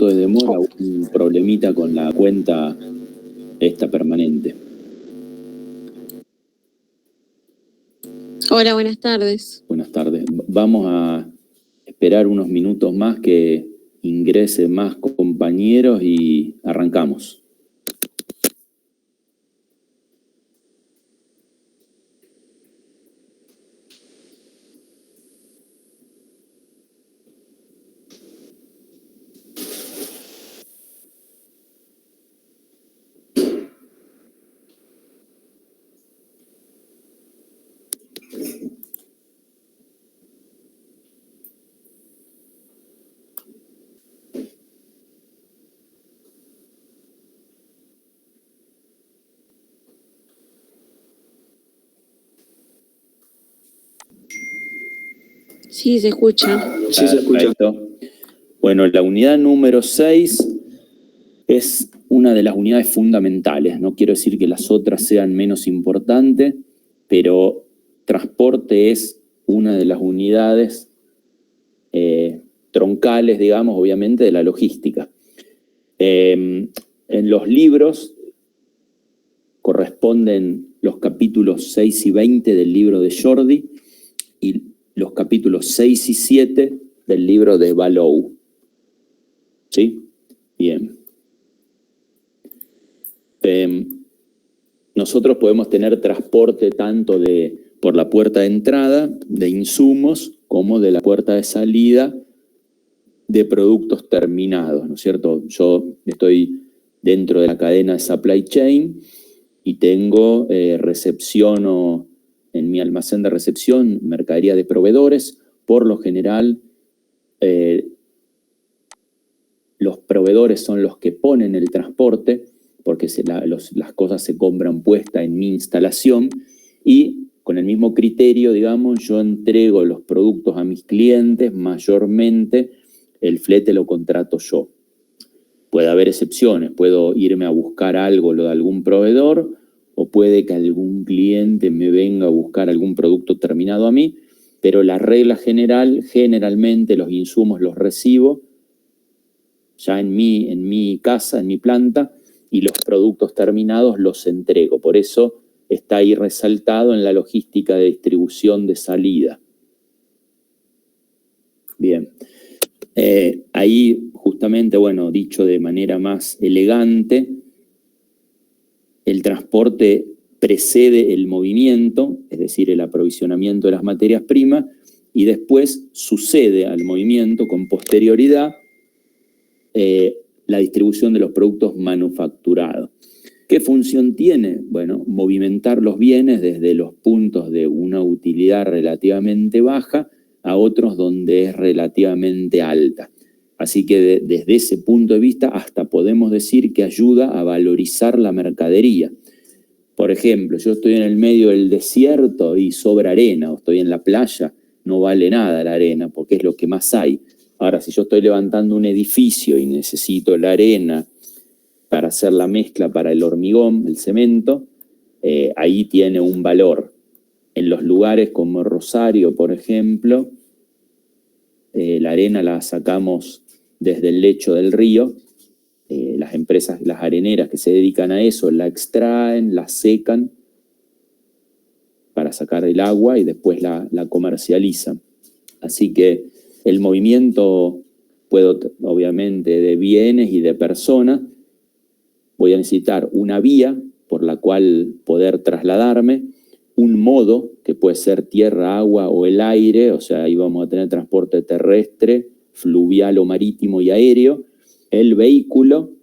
de demora, un problemita con la cuenta esta permanente. Hola, buenas tardes. Buenas tardes. Vamos a esperar unos minutos más que ingresen más compañeros y arrancamos. Sí, se escucha. Sí, se escucha. Perfecto. Bueno, la unidad número 6 es una de las unidades fundamentales. No quiero decir que las otras sean menos importantes, pero transporte es una de las unidades troncales, digamos, obviamente, de la logística. En los libros corresponden los capítulos 6 y 20 del libro de Jordi y los capítulos 6 y 7 del libro de Balou. ¿Sí? Bien. Nosotros podemos tener transporte tanto por la puerta de entrada de insumos como de la puerta de salida de productos terminados, ¿no es cierto? Yo estoy dentro de la cadena de supply chain y tengo recepciono en mi almacén de recepción, mercadería de proveedores. Por lo general, los proveedores son los que ponen el transporte, porque las cosas se compran puestas en mi instalación y con el mismo criterio, digamos, yo entrego los productos a mis clientes, mayormente el flete lo contrato yo. Puede haber excepciones, puedo irme a buscar algo lo de algún proveedor o puede que algún cliente me venga a buscar algún producto terminado a mí, pero la regla general, generalmente los insumos los recibo ya en mi casa, en mi planta, y los productos terminados los entrego. Por eso está ahí resaltado en la logística de distribución de salida. Bien. Ahí justamente, bueno, dicho de manera más elegante, el transporte precede el movimiento, es decir, el aprovisionamiento de las materias primas, y después sucede al movimiento con posterioridad la distribución de los productos manufacturados. ¿Qué función tiene? Bueno, movimentar los bienes desde los puntos de una utilidad relativamente baja a otros donde es relativamente alta. Así que desde ese punto de vista hasta podemos decir que ayuda a valorizar la mercadería. Por ejemplo, yo estoy en el medio del desierto y sobra arena, o estoy en la playa, no vale nada la arena porque es lo que más hay. Ahora, si yo estoy levantando un edificio y necesito la arena para hacer la mezcla para el hormigón, el cemento, ahí tiene un valor. En los lugares como Rosario, por ejemplo, la arena la sacamos desde el lecho del río. Las empresas, las areneras que se dedican a eso, la extraen, la secan para sacar el agua y después la comercializan. Así que el movimiento, obviamente, de bienes y de personas, voy a necesitar una vía por la cual poder trasladarme, un modo, que puede ser tierra, agua o el aire, o sea, ahí vamos a tener transporte terrestre, fluvial o marítimo y aéreo. El vehículo,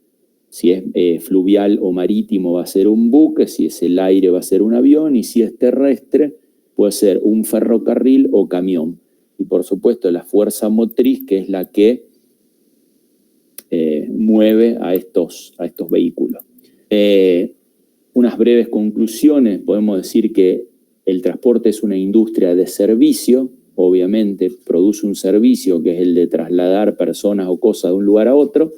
si es fluvial o marítimo, va a ser un buque, si es el aire va a ser un avión, y si es terrestre, puede ser un ferrocarril o camión. Y por supuesto la fuerza motriz, que es la que mueve a estos vehículos. Unas breves conclusiones. Podemos decir que el transporte es una industria de servicio, obviamente produce un servicio que es el de trasladar personas o cosas de un lugar a otro.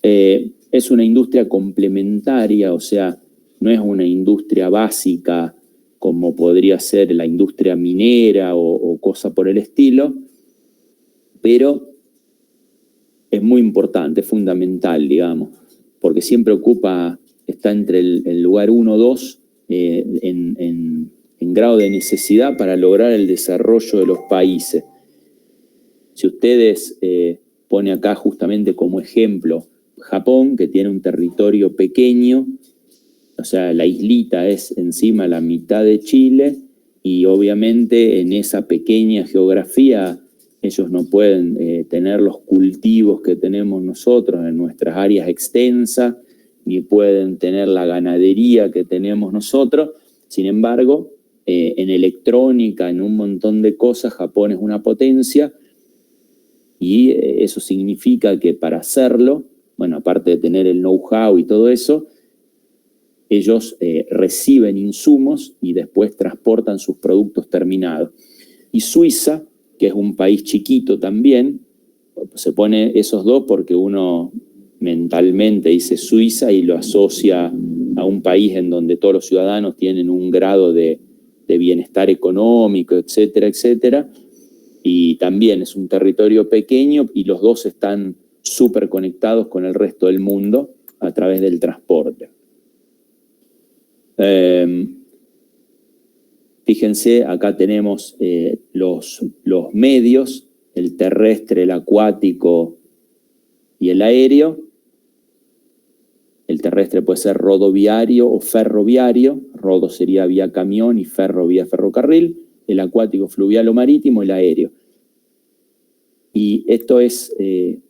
Es una industria complementaria, o sea, no es una industria básica como podría ser la industria minera o cosa por el estilo, pero es muy importante, es fundamental, digamos, porque siempre está entre el lugar 1 o 2 en grado de necesidad para lograr el desarrollo de los países. Si ustedes pone acá justamente como ejemplo Japón, que tiene un territorio pequeño, o sea, la islita es encima la mitad de Chile, y obviamente en esa pequeña geografía ellos no pueden tener los cultivos que tenemos nosotros en nuestras áreas extensas, ni pueden tener la ganadería que tenemos nosotros. Sin embargo, en electrónica, en un montón de cosas, Japón es una potencia, y eso significa que para hacerlo, bueno, aparte de tener el know-how y todo eso, ellos reciben insumos y después transportan sus productos terminados. Y Suiza, que es un país chiquito también, se pone esos dos porque uno mentalmente dice Suiza y lo asocia a un país en donde todos los ciudadanos tienen un grado de bienestar económico, etcétera, etcétera. Y también es un territorio pequeño y los dos están súper conectados con el resto del mundo a través del transporte. Fíjense, acá tenemos los medios, el terrestre, el acuático y el aéreo. El terrestre puede ser rodoviario o ferroviario. Rodo sería vía camión y ferro vía ferrocarril. El acuático, fluvial o marítimo, el aéreo. Y esto es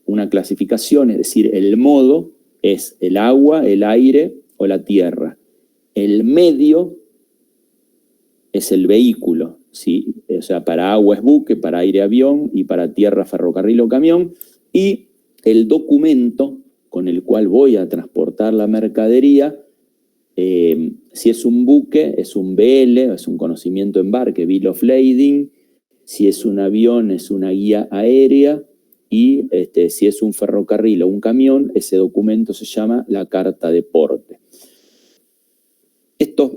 una clasificación, es decir, el modo es el agua, el aire o la tierra. El medio es el vehículo, ¿sí? O sea, para agua es buque, para aire avión y para tierra ferrocarril o camión. Y el documento con el cual voy a transportar la mercadería, si es un buque, es un BL, es un conocimiento de embarque, Bill of Lading. Si es un avión, es una guía aérea. Y si es un ferrocarril o un camión, ese documento se llama la carta de porte. Estos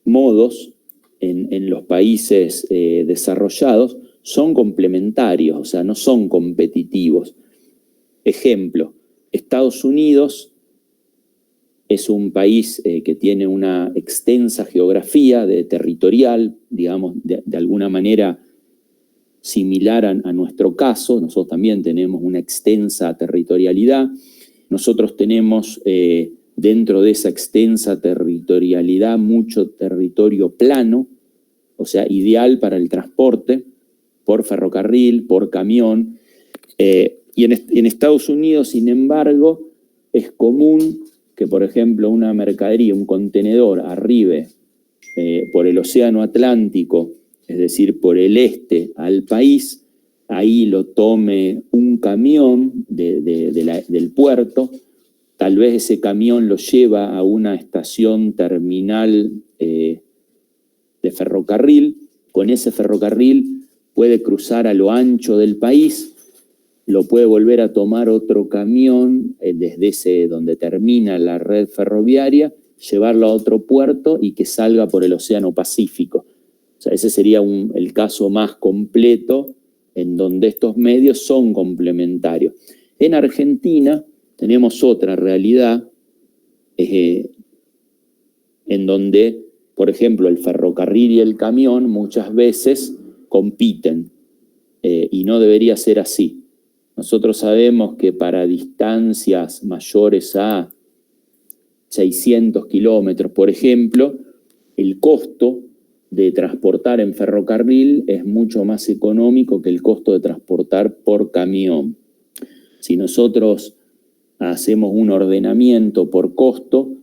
modos en los países desarrollados son complementarios, o sea, no son competitivos. Ejemplo, Estados Unidos es un país que tiene una extensa geografía territorial, digamos, de alguna manera similar a nuestro caso. Nosotros también tenemos una extensa territorialidad. Nosotros tenemos dentro de esa extensa territorialidad mucho territorio plano, o sea, ideal para el transporte por ferrocarril, por camión. Y en Estados Unidos, sin embargo, es común que, por ejemplo, una mercadería, un contenedor arribe por el Océano Atlántico, es decir, por el este al país, ahí lo tome un camión del puerto. Tal vez ese camión lo lleva a una estación terminal de ferrocarril. Con ese ferrocarril puede cruzar a lo ancho del país, lo puede volver a tomar otro camión desde donde termina la red ferroviaria, llevarlo a otro puerto y que salga por el Océano Pacífico. O sea, ese sería el caso más completo en donde estos medios son complementarios. En Argentina tenemos otra realidad en donde, por ejemplo, el ferrocarril y el camión muchas veces compiten y no debería ser así. Nosotros sabemos que para distancias mayores a 600 kilómetros, por ejemplo, el costo de transportar en ferrocarril es mucho más económico que el costo de transportar por camión. Si nosotros hacemos un ordenamiento por costo,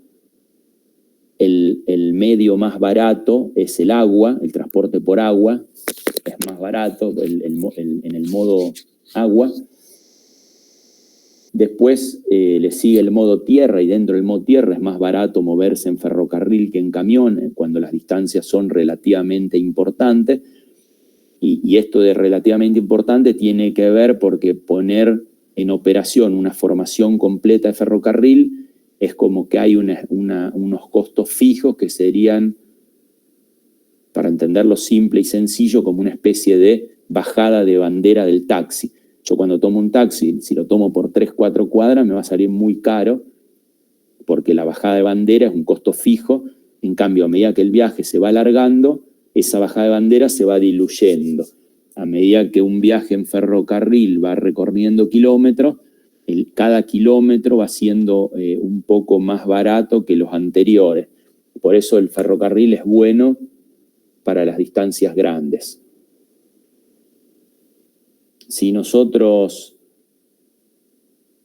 el medio más barato es el agua, el transporte por agua es más barato en el modo agua. Después le sigue el modo tierra, y dentro del modo tierra es más barato moverse en ferrocarril que en camión cuando las distancias son relativamente importantes. Y esto de relativamente importante tiene que ver porque poner en operación una formación completa de ferrocarril es como que hay unos costos fijos que serían, para entenderlo simple y sencillo, como una especie de bajada de bandera del taxi. Yo cuando tomo un taxi, si lo tomo por 3, 4 cuadras, me va a salir muy caro, porque la bajada de bandera es un costo fijo. En cambio, a medida que el viaje se va alargando, esa bajada de bandera se va diluyendo. A medida que un viaje en ferrocarril va recorriendo kilómetros, cada kilómetro va siendo un poco más barato que los anteriores. Por eso el ferrocarril es bueno para las distancias grandes. Si nosotros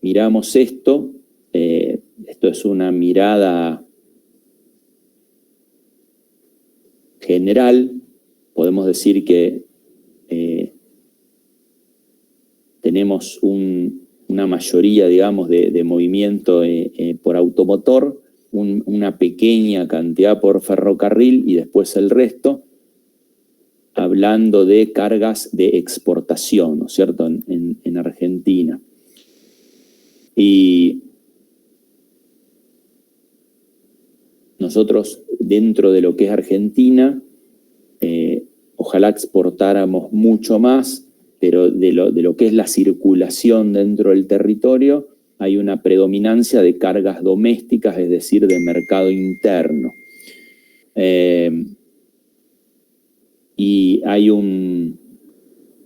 miramos esto es una mirada general. Podemos decir que tenemos una mayoría, digamos, de movimiento por automotor, una pequeña cantidad por ferrocarril y después el resto, hablando de cargas de exportación, ¿no es cierto?, en Argentina. Y nosotros, dentro de lo que es Argentina, ojalá exportáramos mucho más, pero de lo que es la circulación dentro del territorio, hay una predominancia de cargas domésticas, es decir, de mercado interno. Y hay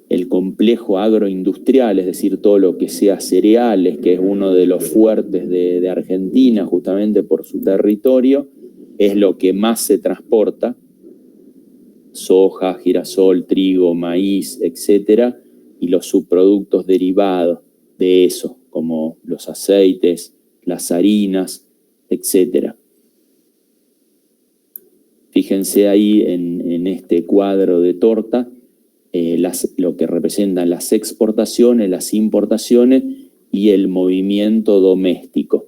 el complejo agroindustrial, es decir, todo lo que sea cereales, que es uno de los fuertes de Argentina, justamente por su territorio, es lo que más se transporta: soja, girasol, trigo, maíz, etcétera, y los subproductos derivados de eso, como los aceites, las harinas, etcétera. Fíjense ahí en este cuadro de torta lo que representan las exportaciones, las importaciones y el movimiento doméstico.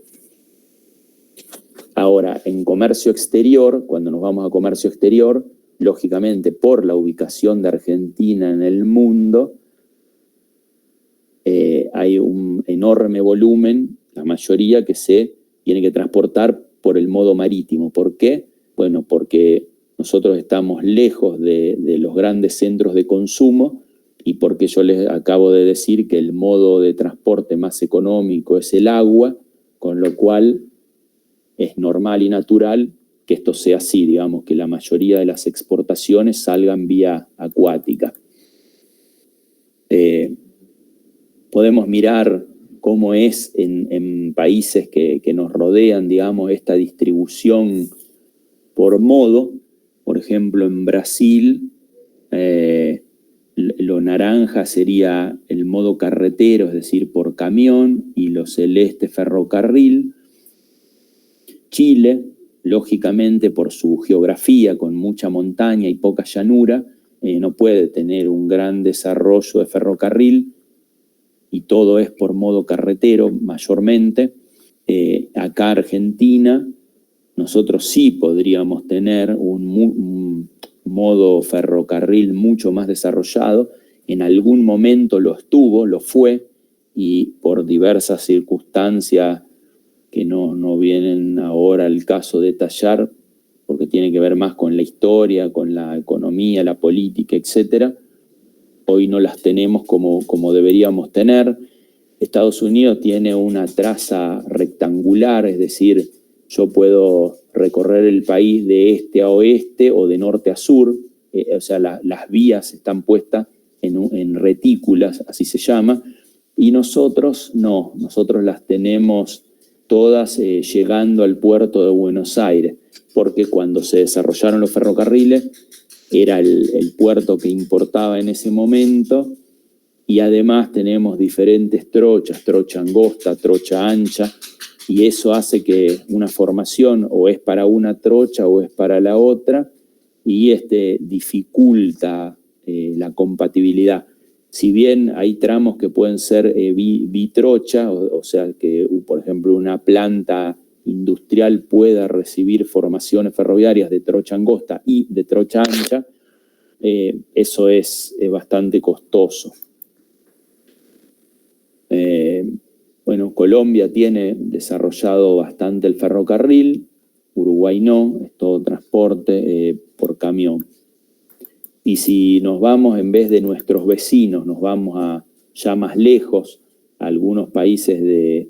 Ahora, en comercio exterior, cuando nos vamos a comercio exterior, lógicamente por la ubicación de Argentina en el mundo, hay un enorme volumen, la mayoría que se tiene que transportar por el modo marítimo. ¿Por qué? Bueno, porque nosotros estamos lejos de los grandes centros de consumo y porque yo les acabo de decir que el modo de transporte más económico es el agua, con lo cual es normal y natural que esto sea así, digamos, que la mayoría de las exportaciones salgan vía acuática. Podemos mirar cómo es en países que nos rodean, digamos, esta distribución por modo. Por ejemplo, en Brasil, lo naranja sería el modo carretero, es decir, por camión, y lo celeste ferrocarril. Chile, lógicamente, por su geografía, con mucha montaña y poca llanura, no puede tener un gran desarrollo de ferrocarril, y todo es por modo carretero mayormente. Acá Argentina, nosotros sí podríamos tener un modo ferrocarril mucho más desarrollado. En algún momento lo estuvo, lo fue, y por diversas circunstancias que no vienen ahora al caso de detallar, porque tiene que ver más con la historia, con la economía, la política, etcétera. Hoy no las tenemos como deberíamos tener. Estados Unidos tiene una traza rectangular, es decir, yo puedo recorrer el país de este a oeste o de norte a sur, o sea, las vías están puestas en retículas, así se llama, y nosotros no, nosotros las tenemos todas llegando al puerto de Buenos Aires, porque cuando se desarrollaron los ferrocarriles, era el puerto que importaba en ese momento, y además tenemos diferentes trochas, trocha angosta, trocha ancha, y eso hace que una formación o es para una trocha o es para la otra, y dificulta la compatibilidad. Si bien hay tramos que pueden ser bitrocha, o sea que, por ejemplo, una planta industrial pueda recibir formaciones ferroviarias de trocha angosta y de trocha ancha, eso es bastante costoso. Bueno, Colombia tiene desarrollado bastante el ferrocarril, Uruguay no, es todo transporte por camión. Y si nos vamos, en vez de nuestros vecinos, nos vamos ya más lejos, algunos países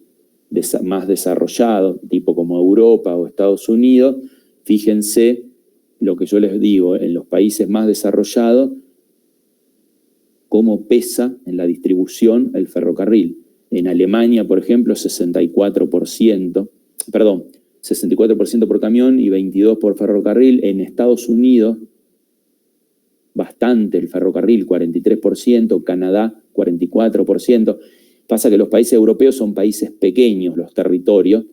más desarrollados, tipo como Europa o Estados Unidos, fíjense lo que yo les digo, en los países más desarrollados, cómo pesa en la distribución el ferrocarril. En Alemania, por ejemplo, 64% por camión y 22% por ferrocarril. En Estados Unidos, bastante el ferrocarril, 43%, Canadá, 44%. Pasa que los países europeos son países pequeños, los territorios,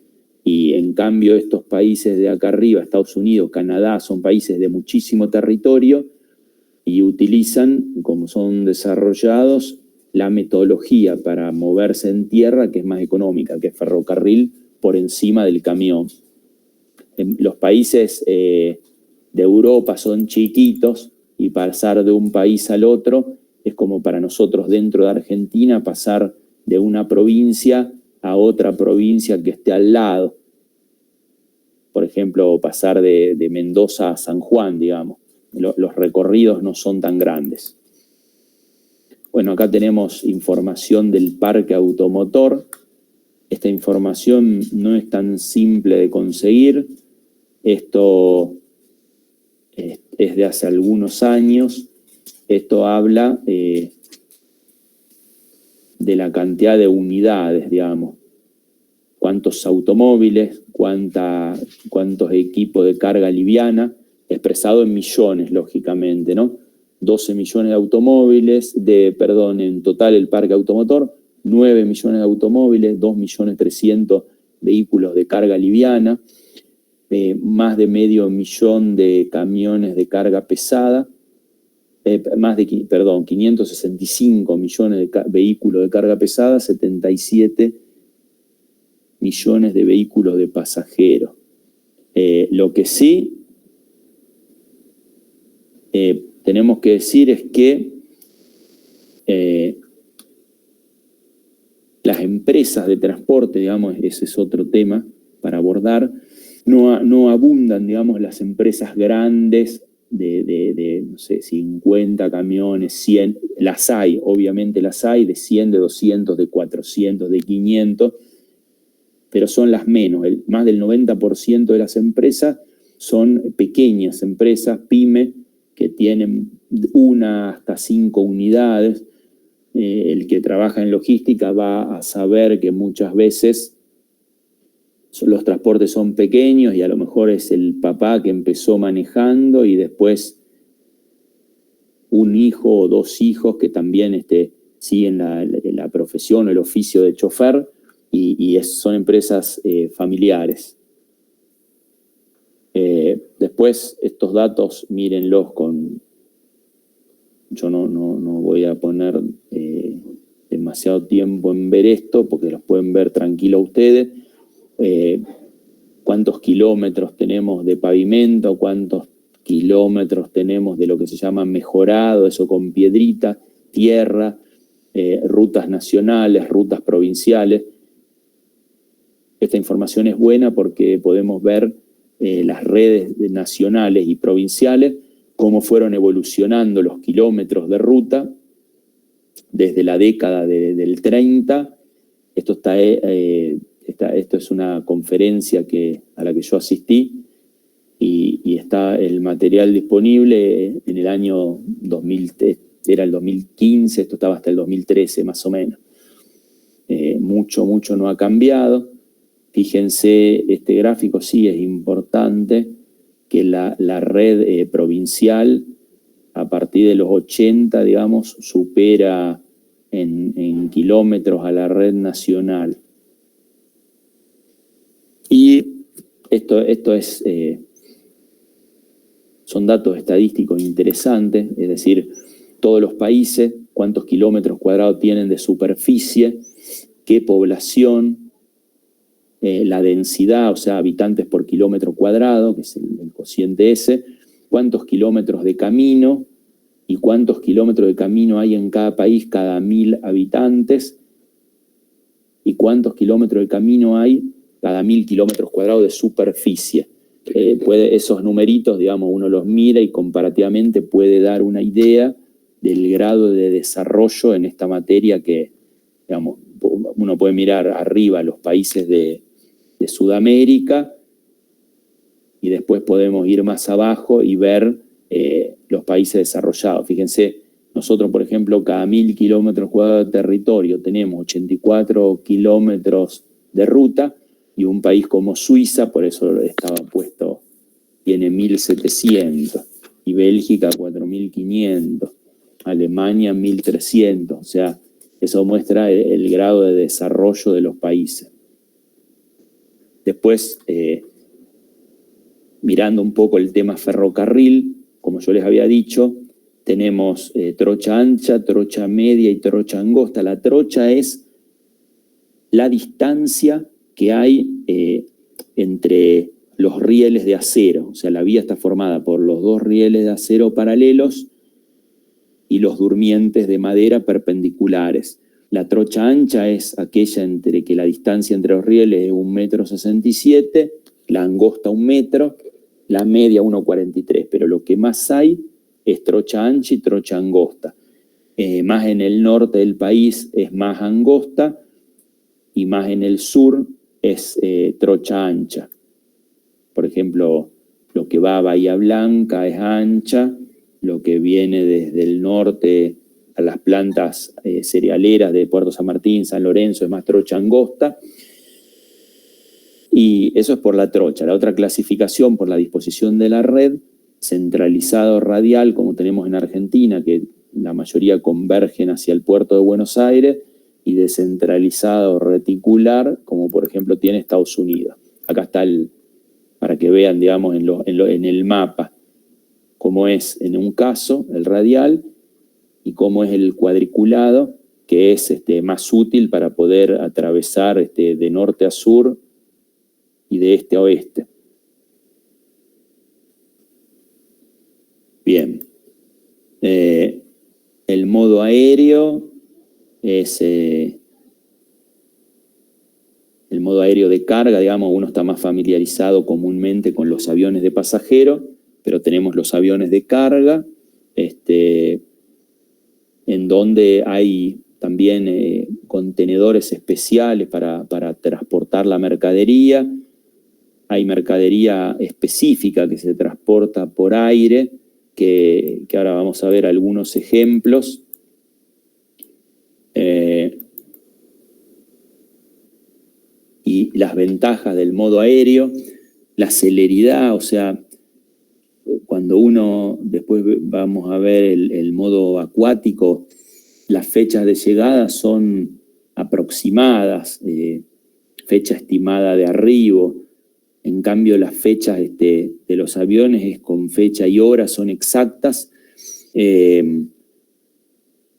y en cambio estos países de acá arriba, Estados Unidos, Canadá, son países de muchísimo territorio y utilizan, como son desarrollados, la metodología para moverse en tierra que es más económica, que es ferrocarril por encima del camión. Los países de Europa son chiquitos y pasar de un país al otro es como para nosotros dentro de Argentina pasar de una provincia a otra provincia que esté al lado. Por ejemplo, pasar de Mendoza a San Juan, digamos. Los recorridos no son tan grandes. Bueno, acá tenemos información del parque automotor. Esta información no es tan simple de conseguir. Esto es de hace algunos años. Esto habla de la cantidad de unidades, digamos. Cuántos automóviles, cuántos equipos de carga liviana, expresado en millones, lógicamente, ¿no? 12 millones de automóviles, en total el parque automotor, 9 millones de automóviles, 2.300.000 vehículos de carga liviana, más de 500.000 de camiones de carga pesada, 565 millones de vehículos de carga pesada, 77 millones de vehículos de pasajeros. Lo que sí tenemos que decir es que las empresas de transporte, digamos, ese es otro tema para abordar, no abundan, digamos, las empresas grandes de no sé, 50 camiones, 100, las hay, obviamente las hay, de 100, de 200, de 400, de 500, pero son las menos. Más del 90% de las empresas son pequeñas empresas, pyme, que tienen 1 hasta 5 unidades. El que trabaja en logística va a saber que muchas veces los transportes son pequeños y a lo mejor es el papá que empezó manejando y después un hijo o 2 hijos que también siguen la profesión o el oficio de chofer y son empresas familiares. Después estos datos mírenlos yo no voy a poner demasiado tiempo en ver esto porque los pueden ver tranquilo ustedes. Cuántos kilómetros tenemos de pavimento, cuántos kilómetros tenemos de lo que se llama mejorado, eso con piedrita, tierra, rutas nacionales, rutas provinciales. Esta información es buena porque podemos ver las redes nacionales y provinciales, cómo fueron evolucionando los kilómetros de ruta desde la década del 30. Esto es una conferencia a la que yo asistí y está el material disponible en el año 2000, era el 2015, esto estaba hasta el 2013 más o menos. Mucho no ha cambiado. Fíjense, este gráfico sí es importante, que la red provincial a partir de los 80, digamos, supera en kilómetros a la red nacional. Y esto son datos estadísticos interesantes, es decir, todos los países, cuántos kilómetros cuadrados tienen de superficie, qué población, la densidad, o sea, habitantes por kilómetro cuadrado, que es el cociente ese, cuántos kilómetros de camino y cuántos kilómetros de camino hay en cada país cada 1.000 habitantes y cuántos kilómetros de camino hay cada 1.000 kilómetros cuadrados de superficie. Esos numeritos, digamos, uno los mira y comparativamente puede dar una idea del grado de desarrollo en esta materia que, digamos, uno puede mirar arriba los países de Sudamérica y después podemos ir más abajo y ver los países desarrollados. Fíjense, nosotros, por ejemplo, cada 1000 kilómetros cuadrados de territorio tenemos 84 kilómetros de ruta, y un país como Suiza, por eso estaba puesto, tiene 1700, y Bélgica 4500, Alemania 1300, o sea, eso muestra el grado de desarrollo de los países. Después, mirando un poco el tema ferrocarril, como yo les había dicho, tenemos trocha ancha, trocha media y trocha angosta. La trocha es la distancia que hay entre los rieles de acero, o sea, la vía está formada por los dos rieles de acero paralelos y los durmientes de madera perpendiculares. La trocha ancha es aquella entre que la distancia entre los rieles es 1,67 m, la angosta 1 metro, la media 1,43 m, pero lo que más hay es trocha ancha y trocha angosta. Más en el norte del país es más angosta y más en el sur es trocha ancha. Por ejemplo, lo que va a Bahía Blanca es ancha, lo que viene desde el norte a las plantas cerealeras de Puerto San Martín, San Lorenzo, es más trocha angosta. Y eso es por la trocha. La otra clasificación por la disposición de la red, centralizado radial, como tenemos en Argentina, que la mayoría convergen hacia el puerto de Buenos Aires, y descentralizado reticular, como por ejemplo tiene Estados Unidos. Acá está para que vean, digamos, en el mapa, cómo es en un caso el radial y cómo es el cuadriculado, que es más útil para poder atravesar de norte a sur y de este a oeste. Bien. El modo aéreo es el modo aéreo de carga, digamos, uno está más familiarizado comúnmente con los aviones de pasajeros, pero tenemos los aviones de carga, en donde hay también contenedores especiales para transportar la mercadería. Hay mercadería específica que se transporta por aire, que ahora vamos a ver algunos ejemplos. Y las ventajas del modo aéreo, la celeridad, o sea, cuando uno, después vamos a ver el modo acuático, las fechas de llegada son aproximadas, fecha estimada de arribo. En cambio, las fechas de los aviones es con fecha y hora, son exactas.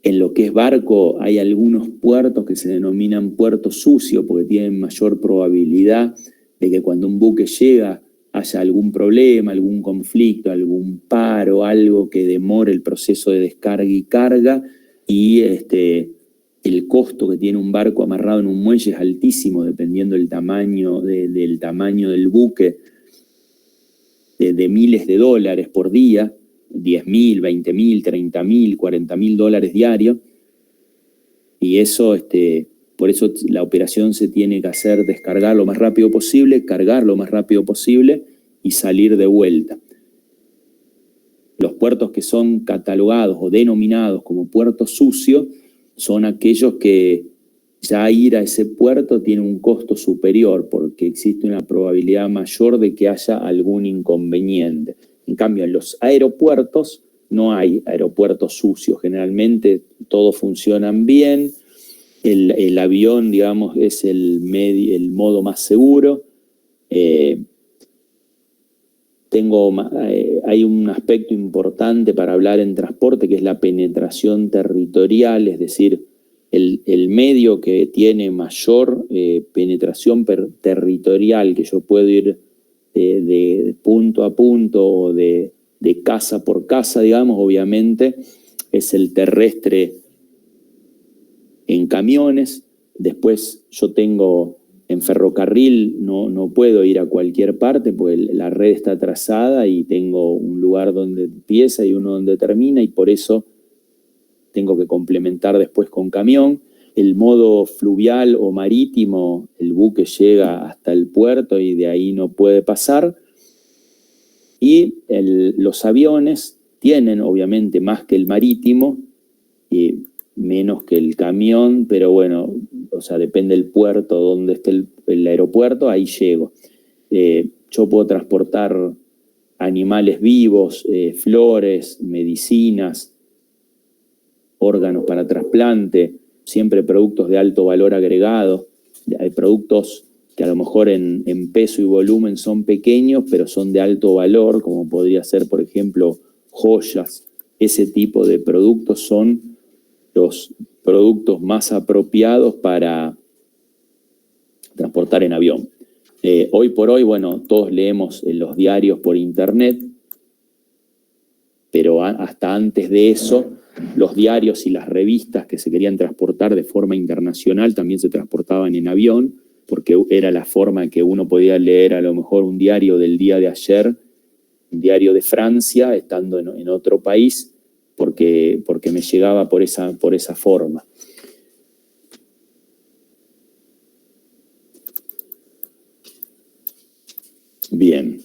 En lo que es barco hay algunos puertos que se denominan puertos sucios porque tienen mayor probabilidad de que cuando un buque llega haya algún problema, algún conflicto, algún paro, algo que demore el proceso de descarga y carga, y el costo que tiene un barco amarrado en un muelle es altísimo dependiendo del tamaño del buque, de miles de dólares por día, 10.000, 20.000, 30.000, 40.000 dólares diarios, y eso, por eso la operación se tiene que hacer, descargar lo más rápido posible, cargar lo más rápido posible y salir de vuelta. Los puertos que son catalogados o denominados como puertos sucios son aquellos que ya ir a ese puerto tiene un costo superior porque existe una probabilidad mayor de que haya algún inconveniente. En cambio, en los aeropuertos no hay aeropuertos sucios. Generalmente todos funcionan bien. El avión, digamos, es el modo más seguro. Hay un aspecto importante para hablar en transporte, que es la penetración territorial, es decir, el medio que tiene mayor penetración territorial, que yo puedo ir de punto a punto o de casa por casa, digamos, obviamente, es el terrestre en camiones. Después yo tengo en ferrocarril, no puedo ir a cualquier parte porque la red está trazada y tengo un lugar donde empieza y uno donde termina, y por eso tengo que complementar después con camión. El modo fluvial o marítimo, el buque llega hasta el puerto y de ahí no puede pasar. Y los aviones tienen, obviamente, más que el marítimo, menos que el camión, pero bueno, o sea, depende del puerto, donde esté el aeropuerto, ahí llego. Yo puedo transportar animales vivos, flores, medicinas, órganos para trasplante, siempre productos de alto valor agregado. Hay productos que a lo mejor en peso y volumen son pequeños, pero son de alto valor, como podría ser, por ejemplo, joyas. Ese tipo de productos son los productos más apropiados para transportar en avión. Hoy por hoy, bueno, todos leemos los diarios por internet, pero hasta antes de eso, los diarios y las revistas que se querían transportar de forma internacional también se transportaban en avión, porque era la forma en que uno podía leer a lo mejor un diario del día de ayer, un diario de Francia, estando en otro país, porque me llegaba por esa forma. Bien.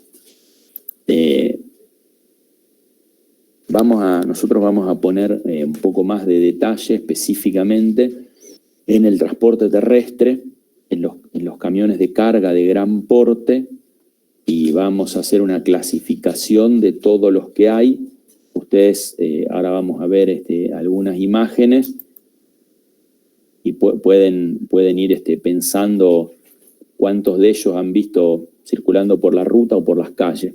Nosotros vamos a poner un poco más de detalle específicamente en el transporte terrestre, en los camiones de carga de gran porte, y vamos a hacer una clasificación de todos los que hay. Ustedes, ahora vamos a ver algunas imágenes y pueden ir pensando cuántos de ellos han visto circulando por la ruta o por las calles.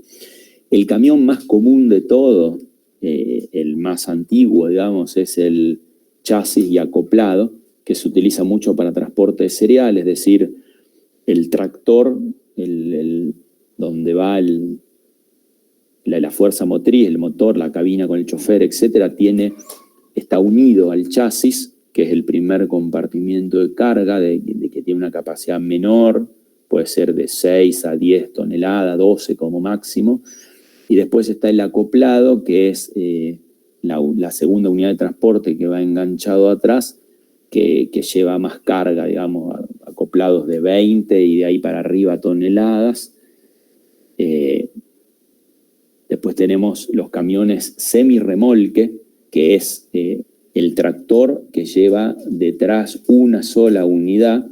El camión más común de todo, el más antiguo, digamos, es el chasis y acoplado, que se utiliza mucho para transporte de cereal, es decir, el tractor, donde va la fuerza motriz, el motor, la cabina con el chofer, etcétera, está unido al chasis, que es el primer compartimiento de carga, de que tiene una capacidad menor, puede ser de 6 a 10 toneladas, 12 como máximo. Y después está el acoplado, que es la segunda unidad de transporte que va enganchado atrás, que lleva más carga, digamos, acoplados de 20 y de ahí para arriba toneladas. Después tenemos los camiones semirremolque, que es el tractor que lleva detrás una sola unidad.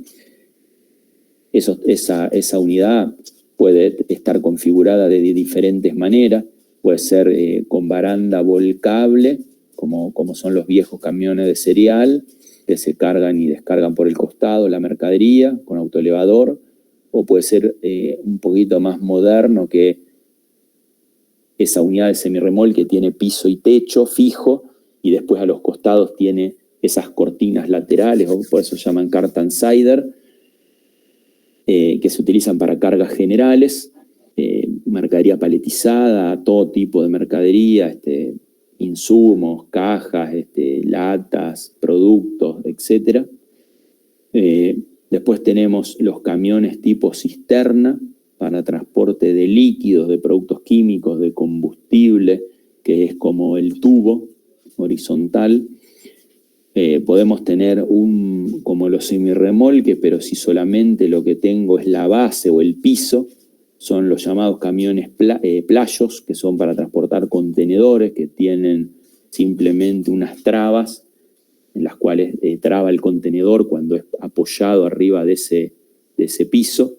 Esa unidad puede estar configurada de diferentes maneras, puede ser con baranda volcable, como son los viejos camiones de cereal, que se cargan y descargan por el costado la mercadería con autoelevador, o puede ser un poquito más moderno, que esa unidad de semirremolque tiene piso y techo fijo, y después a los costados tiene esas cortinas laterales, o por eso se llaman Cartansider, que se utilizan para cargas generales, mercadería paletizada, todo tipo de mercadería, insumos, cajas, latas, productos, etc. Después tenemos los camiones tipo cisterna para transporte de líquidos, de productos químicos, de combustible, que es como el tubo horizontal. Podemos tener como los semirremolques, pero si solamente lo que tengo es la base o el piso, son los llamados camiones playos, que son para transportar contenedores, que tienen simplemente unas trabas en las cuales traba el contenedor cuando es apoyado arriba de ese piso.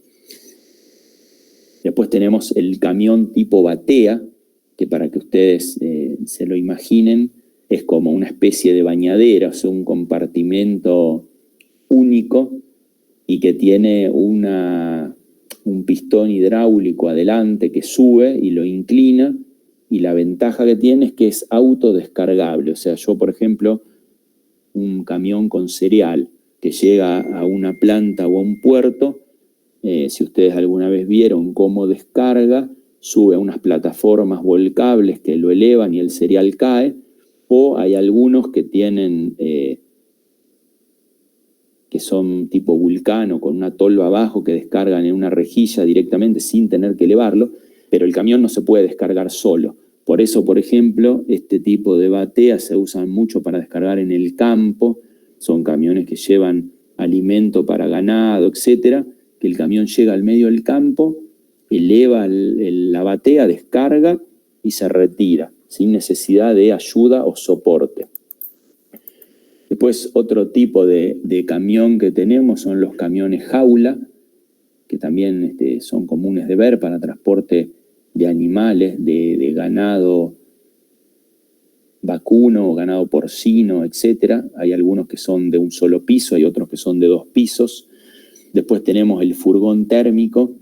Después tenemos el camión tipo batea, que para que ustedes se lo imaginen, es como una especie de bañadera, o sea, un compartimento único y que tiene un pistón hidráulico adelante que sube y lo inclina, y la ventaja que tiene es que es autodescargable. O sea, yo, por ejemplo, un camión con cereal que llega a una planta o a un puerto, si ustedes alguna vez vieron cómo descarga, sube a unas plataformas volcables que lo elevan y el cereal cae, o hay algunos que tienen, que son tipo Vulcano, con una tolva abajo que descargan en una rejilla directamente sin tener que elevarlo, pero el camión no se puede descargar solo. Por eso, por ejemplo, este tipo de bateas se usan mucho para descargar en el campo. Son camiones que llevan alimento para ganado, etcétera, que el camión llega al medio del campo, eleva la batea, descarga y se retira, sin necesidad de ayuda o soporte. Después, otro tipo de camión que tenemos son los camiones jaula, que también son comunes de ver para transporte de animales, de ganado vacuno, ganado porcino, etcétera. Hay algunos que son de un solo piso, hay otros que son de 2 pisos. Después tenemos el furgón térmico,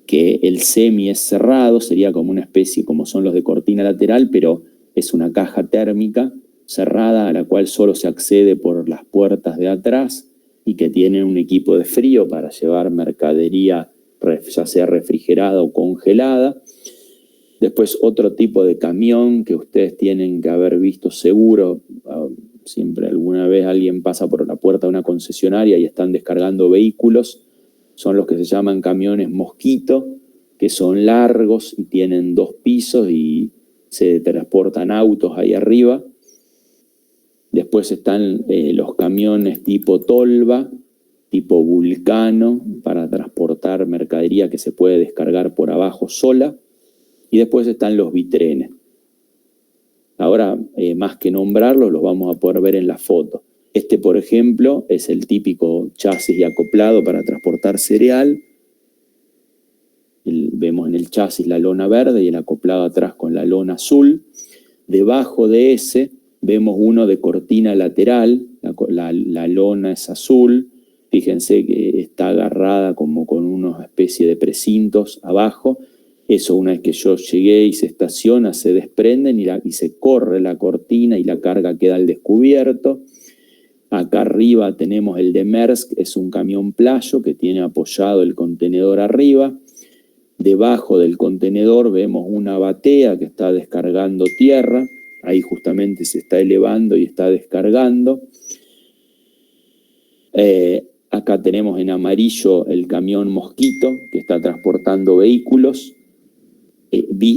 que el semi es cerrado, sería como una especie, como son los de cortina lateral, pero es una caja térmica cerrada a la cual solo se accede por las puertas de atrás y que tiene un equipo de frío para llevar mercadería ya sea refrigerada o congelada. Después otro tipo de camión que ustedes tienen que haber visto seguro, siempre alguna vez alguien pasa por la puerta de una concesionaria y están descargando vehículos, son los que se llaman camiones mosquito, que son largos y tienen 2 pisos y se transportan autos ahí arriba. Después están los camiones tipo tolva, tipo vulcano, para transportar mercadería que se puede descargar por abajo sola. Y después están los bitrenes. Ahora, más que nombrarlos, los vamos a poder ver en la foto. Este, por ejemplo, es el típico chasis y acoplado para transportar cereal. Vemos en el chasis la lona verde y el acoplado atrás con la lona azul. Debajo de ese vemos uno de cortina lateral, la lona es azul. Fíjense que está agarrada como con una especie de precintos abajo. Eso, una vez que yo llegué y se estaciona, se desprenden y se corre la cortina y la carga queda al descubierto. Acá arriba tenemos el de Maersk, es un camión playo que tiene apoyado el contenedor arriba. Debajo del contenedor vemos una batea que está descargando tierra. Ahí justamente se está elevando y está descargando. Acá tenemos en amarillo el camión mosquito que está transportando vehículos.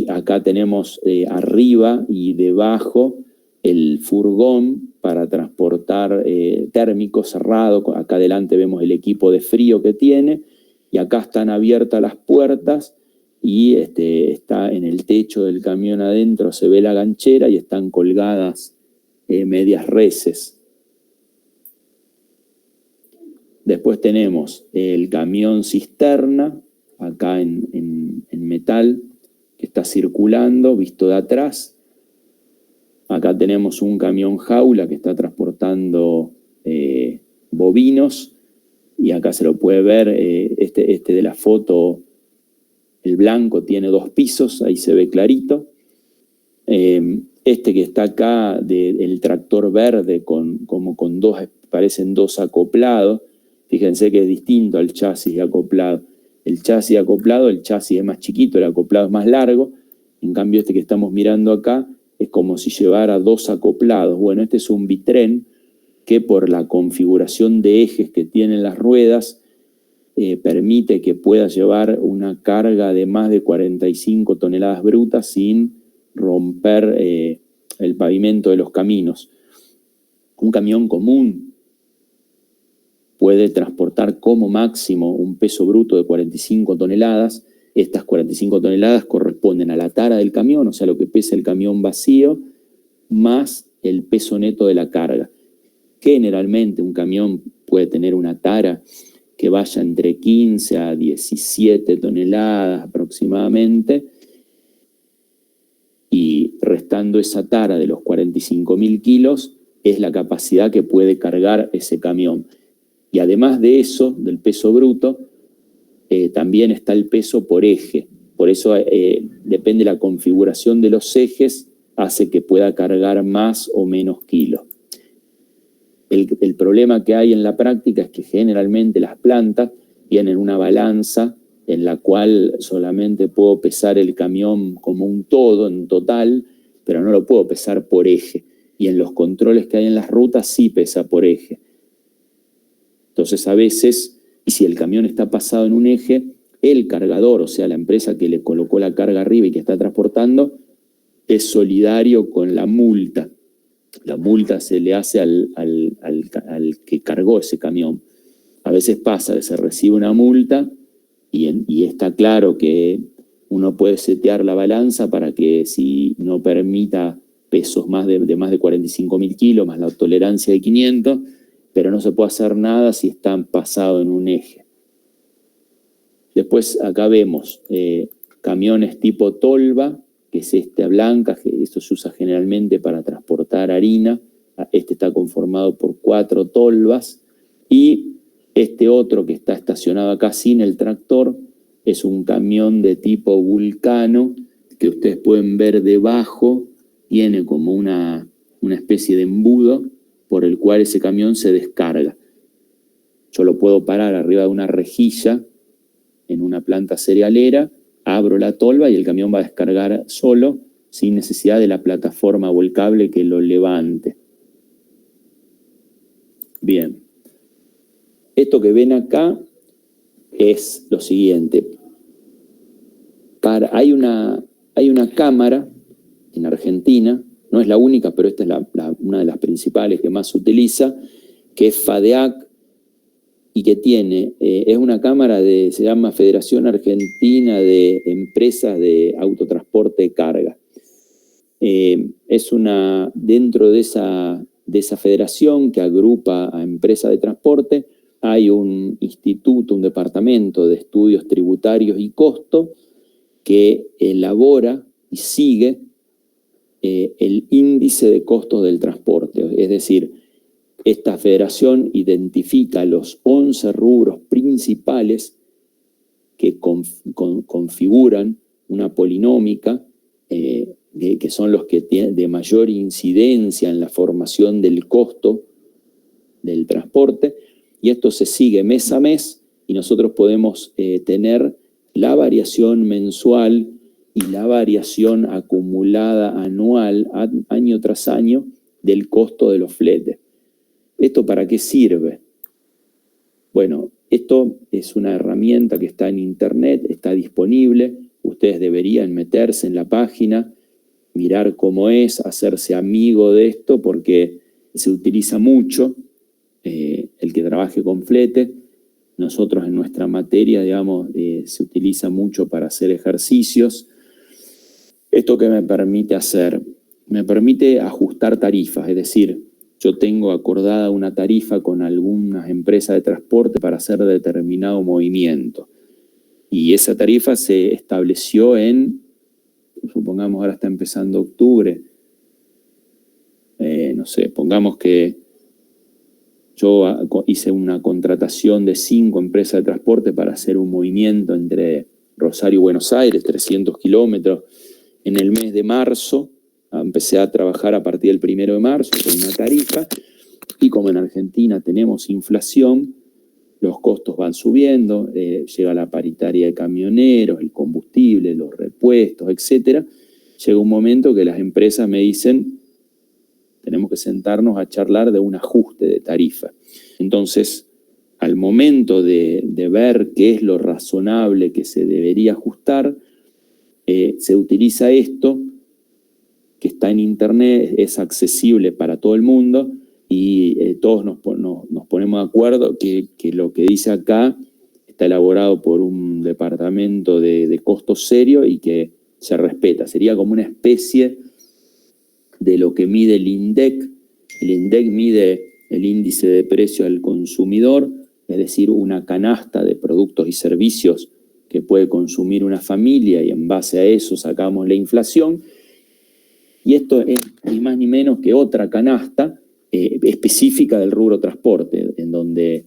Acá tenemos arriba y debajo el furgón para transportar térmico cerrado. Acá adelante vemos el equipo de frío que tiene y acá están abiertas las puertas y está en el techo del camión adentro, se ve la ganchera y están colgadas medias reses. Después tenemos el camión cisterna, acá en metal, que está circulando, visto de atrás. Acá tenemos un camión jaula que está transportando bovinos, y acá se lo puede ver, este de la foto, el blanco tiene 2 pisos, ahí se ve clarito. Este que está acá, el tractor verde, como con parecen 2 acoplados, fíjense que es distinto al chasis acoplado. El chasis acoplado, el chasis es más chiquito, el acoplado es más largo. En cambio, este que estamos mirando acá es como si llevara 2 acoplados. Bueno, este es un bitren que por la configuración de ejes que tienen las ruedas permite que pueda llevar una carga de más de 45 toneladas brutas sin romper el pavimento de los caminos. Un camión común puede transportar como máximo un peso bruto de 45 toneladas. Estas 45 toneladas corresponden a la tara del camión, o sea, lo que pesa el camión vacío, más el peso neto de la carga. Generalmente un camión puede tener una tara que vaya entre 15 a 17 toneladas aproximadamente, y restando esa tara de los 45.000 kilos es la capacidad que puede cargar ese camión. Y además de eso, del peso bruto, también está el peso por eje. Por eso depende de la configuración de los ejes, hace que pueda cargar más o menos kilos. El problema que hay en la práctica es que generalmente las plantas tienen una balanza en la cual solamente puedo pesar el camión como un todo, en total, pero no lo puedo pesar por eje. Y en los controles que hay en las rutas sí pesa por eje. Entonces a veces, y si el camión está pasado en un eje, el cargador, o sea, la empresa que le colocó la carga arriba y que está transportando, es solidario con la multa. La multa se le hace al que cargó ese camión. A veces pasa que se recibe una multa y está claro que uno puede setear la balanza para que si no permita pesos de más de 45.000 kilos, más la tolerancia de 500, pero no se puede hacer nada si están pasados en un eje. Después acá vemos camiones tipo tolva, que es esta blanca, que esto se usa generalmente para transportar harina. Este está conformado por 4 tolvas. Y este otro que está estacionado acá sin el tractor es un camión de tipo Vulcano, que ustedes pueden ver debajo, tiene como una especie de embudo por el cual ese camión se descarga. Yo lo puedo parar arriba de una rejilla en una planta cerealera, abro la tolva y el camión va a descargar solo, sin necesidad de la plataforma o el cable que lo levante. Bien. Esto que ven acá es lo siguiente. Hay una cámara en Argentina, no es la única, pero esta es una de las principales que más se utiliza, que es FADEAC, y que es una cámara se llama Federación Argentina de Empresas de Autotransporte de Carga. Dentro de esa federación que agrupa a empresas de transporte, hay un instituto, un departamento de estudios tributarios y costo que elabora y sigue el índice de costos del transporte. Es decir, esta federación identifica los 11 rubros principales que configuran una polinómica, que son los que tienen de mayor incidencia en la formación del costo del transporte, y esto se sigue mes a mes, y nosotros podemos tener la variación mensual y la variación acumulada anual, año tras año, del costo de los fletes. ¿Esto para qué sirve? Bueno, esto es una herramienta que está en internet, está disponible, ustedes deberían meterse en la página, mirar cómo es, hacerse amigo de esto, porque se utiliza mucho, el que trabaje con flete. Nosotros en nuestra materia, digamos, se utiliza mucho para hacer ejercicios. ¿Esto qué me permite hacer? Me permite ajustar tarifas, es decir, yo tengo acordada una tarifa con algunas empresas de transporte para hacer determinado movimiento. Y esa tarifa se estableció supongamos ahora está empezando octubre, no sé, pongamos que yo hice una contratación de 5 empresas de transporte para hacer un movimiento entre Rosario y Buenos Aires, 300 kilómetros, en el mes de marzo. Empecé a trabajar a partir del 1 de marzo con una tarifa, y como en Argentina tenemos inflación, los costos van subiendo, llega la paritaria de camioneros, el combustible, los repuestos, etc. Llega un momento que las empresas me dicen, tenemos que sentarnos a charlar de un ajuste de tarifa. Entonces, al momento de ver qué es lo razonable que se debería ajustar, se utiliza esto, que está en internet, es accesible para todo el mundo, y todos nos ponemos de acuerdo que lo que dice acá está elaborado por un departamento de costos serio y que se respeta. Sería como una especie de lo que mide el INDEC. El INDEC mide el índice de precio al consumidor, es decir, una canasta de productos y servicios que puede consumir una familia, y en base a eso sacamos la inflación. Y esto es ni más ni menos que otra canasta específica del rubro transporte, en donde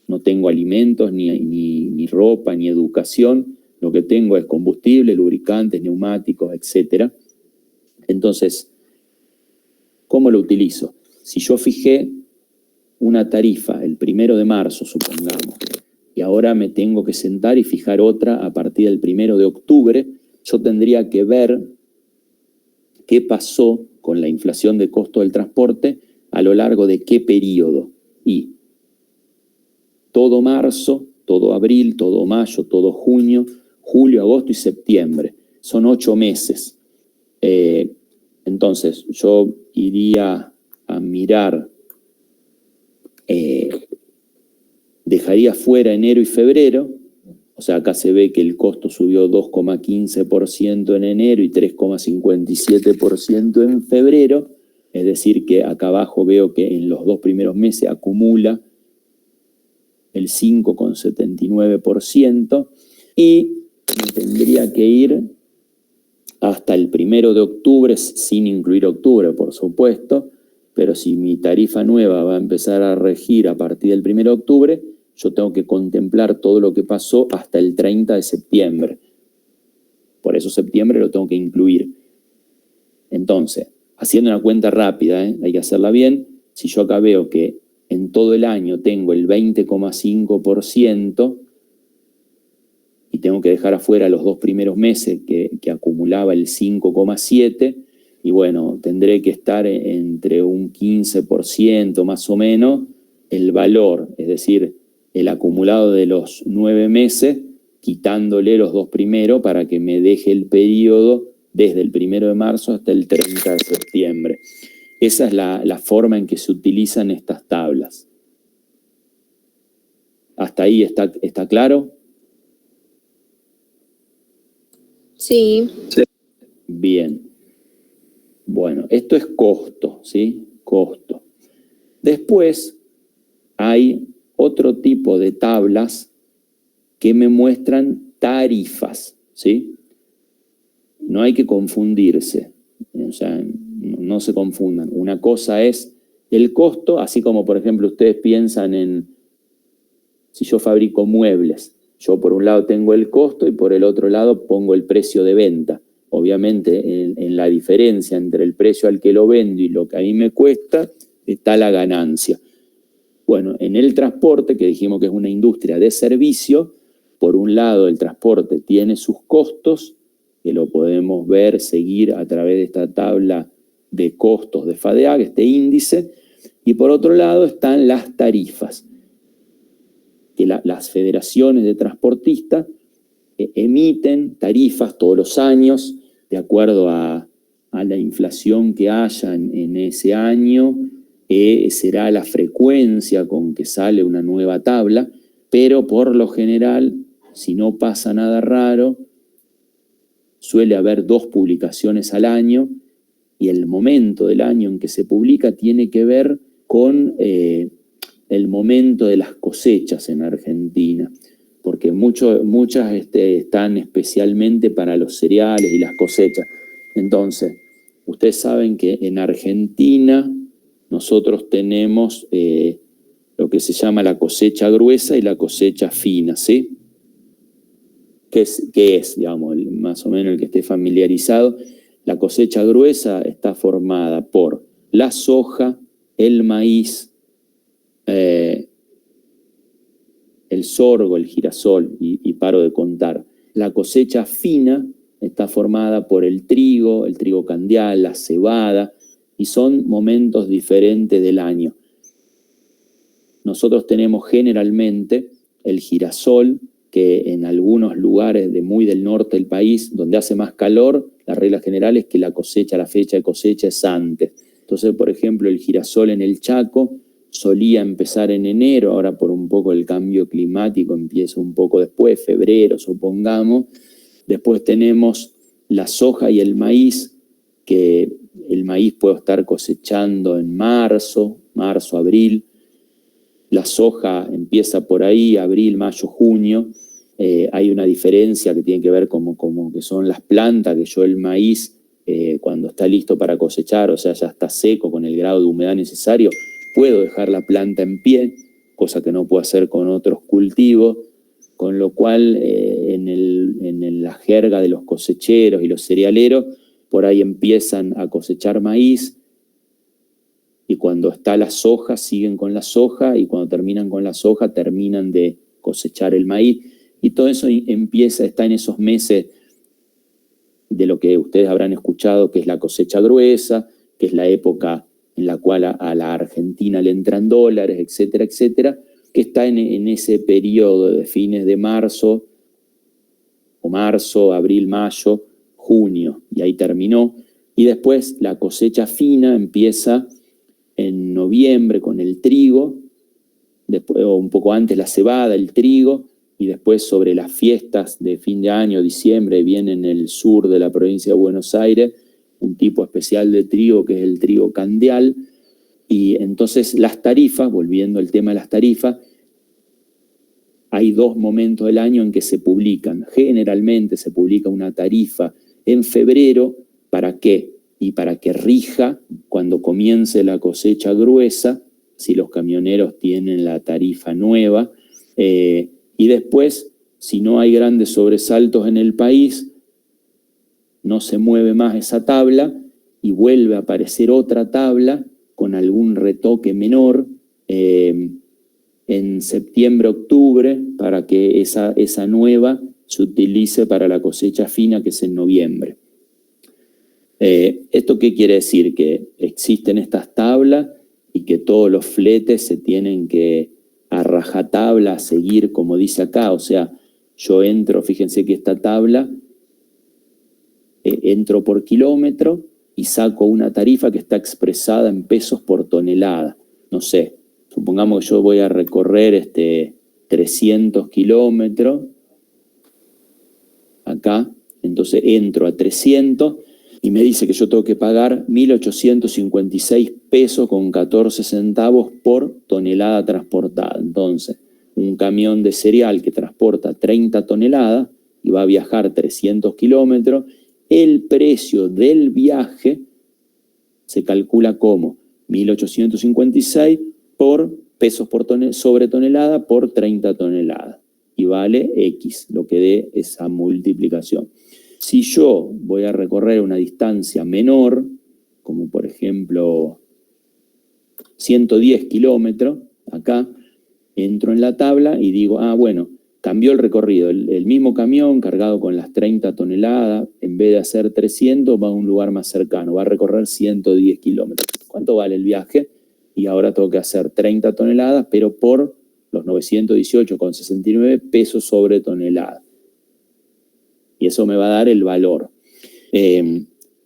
no tengo alimentos, ni ropa, ni educación. Lo que tengo es combustible, lubricantes, neumáticos, etc. Entonces, ¿cómo lo utilizo? Si yo fijé una tarifa el 1 de marzo, supongamos, y ahora me tengo que sentar y fijar otra a partir del 1 de octubre, yo tendría que ver qué pasó con la inflación de costo del transporte a lo largo de qué periodo. Y todo marzo todo abril, todo mayo, todo junio, julio, agosto y septiembre. Son 8 meses. Entonces, yo iría a mirar, dejaría fuera enero y febrero. O sea, acá se ve que el costo subió 2,15% en enero y 3,57% en febrero. Es decir, que acá abajo veo que en los 2 primeros meses acumula el 5,79% y me tendría que ir hasta el 1 de octubre, sin incluir octubre, por supuesto, pero si mi tarifa nueva va a empezar a regir a partir del 1 de octubre, yo tengo que contemplar todo lo que pasó hasta el 30 de septiembre. Por eso septiembre lo tengo que incluir. Entonces, haciendo una cuenta rápida, hay que hacerla bien, si yo acá veo que en todo el año tengo el 20,5% y tengo que dejar afuera los 2 primeros meses que acumulaba el 5,7%, y bueno, tendré que estar entre un 15% más o menos el valor, es decir, el acumulado de los 9 meses, quitándole los 2 primeros para que me deje el periodo desde el 1 de marzo hasta el 30 de septiembre. Esa es la forma en que se utilizan estas tablas. ¿Hasta ahí está claro? Sí. Bien. Bueno, esto es costo, ¿sí? Costo. Después hay otro tipo de tablas que me muestran tarifas, ¿sí? No hay que confundirse, o sea, no se confundan. Una cosa es el costo, así como, por ejemplo, ustedes piensan en, si yo fabrico muebles, yo por un lado tengo el costo y por el otro lado pongo el precio de venta. Obviamente, en la diferencia entre el precio al que lo vendo y lo que a mí me cuesta, está la ganancia. Bueno, en el transporte, que dijimos que es una industria de servicio, por un lado el transporte tiene sus costos, que lo podemos ver, seguir a través de esta tabla de costos de FADEAC, este índice, y por otro lado están las tarifas, que las federaciones de transportistas emiten tarifas todos los años, de acuerdo a la inflación que haya en ese año, será la frecuencia con que sale una nueva tabla, pero por lo general, si no pasa nada raro, suele haber 2 publicaciones al año, y el momento del año en que se publica tiene que ver con el momento de las cosechas en Argentina, porque muchas están especialmente para los cereales y las cosechas. Entonces, ustedes saben que en Argentina nosotros tenemos lo que se llama la cosecha gruesa y la cosecha fina, ¿sí? ¿Qué es, digamos, más o menos el que esté familiarizado? La cosecha gruesa está formada por la soja, el maíz, el sorgo, el girasol, y paro de contar. La cosecha fina está formada por el trigo candial, la cebada, y son momentos diferentes del año. Nosotros tenemos generalmente el girasol, que en algunos lugares muy del norte del país, donde hace más calor, la regla general es que la fecha de cosecha es antes. Entonces, por ejemplo, el girasol en el Chaco solía empezar en enero, ahora por un poco el cambio climático empieza un poco después, febrero, supongamos. Después tenemos la soja y el maíz, que el maíz puede estar cosechando en marzo, abril. La soja empieza por ahí, abril, mayo, junio. Hay una diferencia que tiene que ver como que son las plantas, que yo el maíz, cuando está listo para cosechar, o sea, ya está seco con el grado de humedad necesario, puedo dejar la planta en pie, cosa que no puedo hacer con otros cultivos, con lo cual en la jerga de los cosecheros y los cerealeros, por ahí empiezan a cosechar maíz, y cuando está la soja siguen con la soja, y cuando terminan con la soja terminan de cosechar el maíz, y todo eso está en esos meses de lo que ustedes habrán escuchado, que es la cosecha gruesa, que es la época en la cual a la Argentina le entran dólares, etcétera, etcétera. que está en ese periodo de fines de marzo, abril, mayo, junio, y ahí terminó. Y después la cosecha fina empieza en noviembre con el trigo, después, o un poco antes la cebada, el trigo, y después sobre las fiestas de fin de año, diciembre, viene en el sur de la provincia de Buenos Aires un tipo especial de trigo que es el trigo candial. Y entonces las tarifas, volviendo al tema de las tarifas, hay 2 momentos del año en que se publican. Generalmente se publica una tarifa en febrero. ¿Para qué? Y para que rija cuando comience la cosecha gruesa, si los camioneros tienen la tarifa nueva. Y después, si no hay grandes sobresaltos en el país, no se mueve más esa tabla y vuelve a aparecer otra tabla con algún retoque menor en septiembre, octubre, para que esa nueva se utilice para la cosecha fina, que es en noviembre. ¿Esto qué quiere decir? Que existen estas tablas y que todos los fletes se tienen que a rajatabla seguir como dice acá. O sea, yo entro, fíjense que esta tabla, entro por kilómetro y saco una tarifa que está expresada en pesos por tonelada. No sé, supongamos que yo voy a recorrer 300 kilómetros acá, entonces entro a 300 y me dice que yo tengo que pagar 1.856 pesos con 14 centavos por tonelada transportada. Entonces, un camión de cereal que transporta 30 toneladas y va a viajar 300 kilómetros, el precio del viaje se calcula como 1.856 por pesos sobre tonelada por 30 toneladas y vale X, lo que dé esa multiplicación. Si yo voy a recorrer una distancia menor, como por ejemplo 110 kilómetros, acá entro en la tabla y digo, bueno, cambió el recorrido, el mismo camión cargado con las 30 toneladas, en vez de hacer 300, va a un lugar más cercano, va a recorrer 110 kilómetros. ¿Cuánto vale el viaje? Y ahora tengo que hacer 30 toneladas, pero por los 918,69 pesos sobre tonelada. Y eso me va a dar el valor.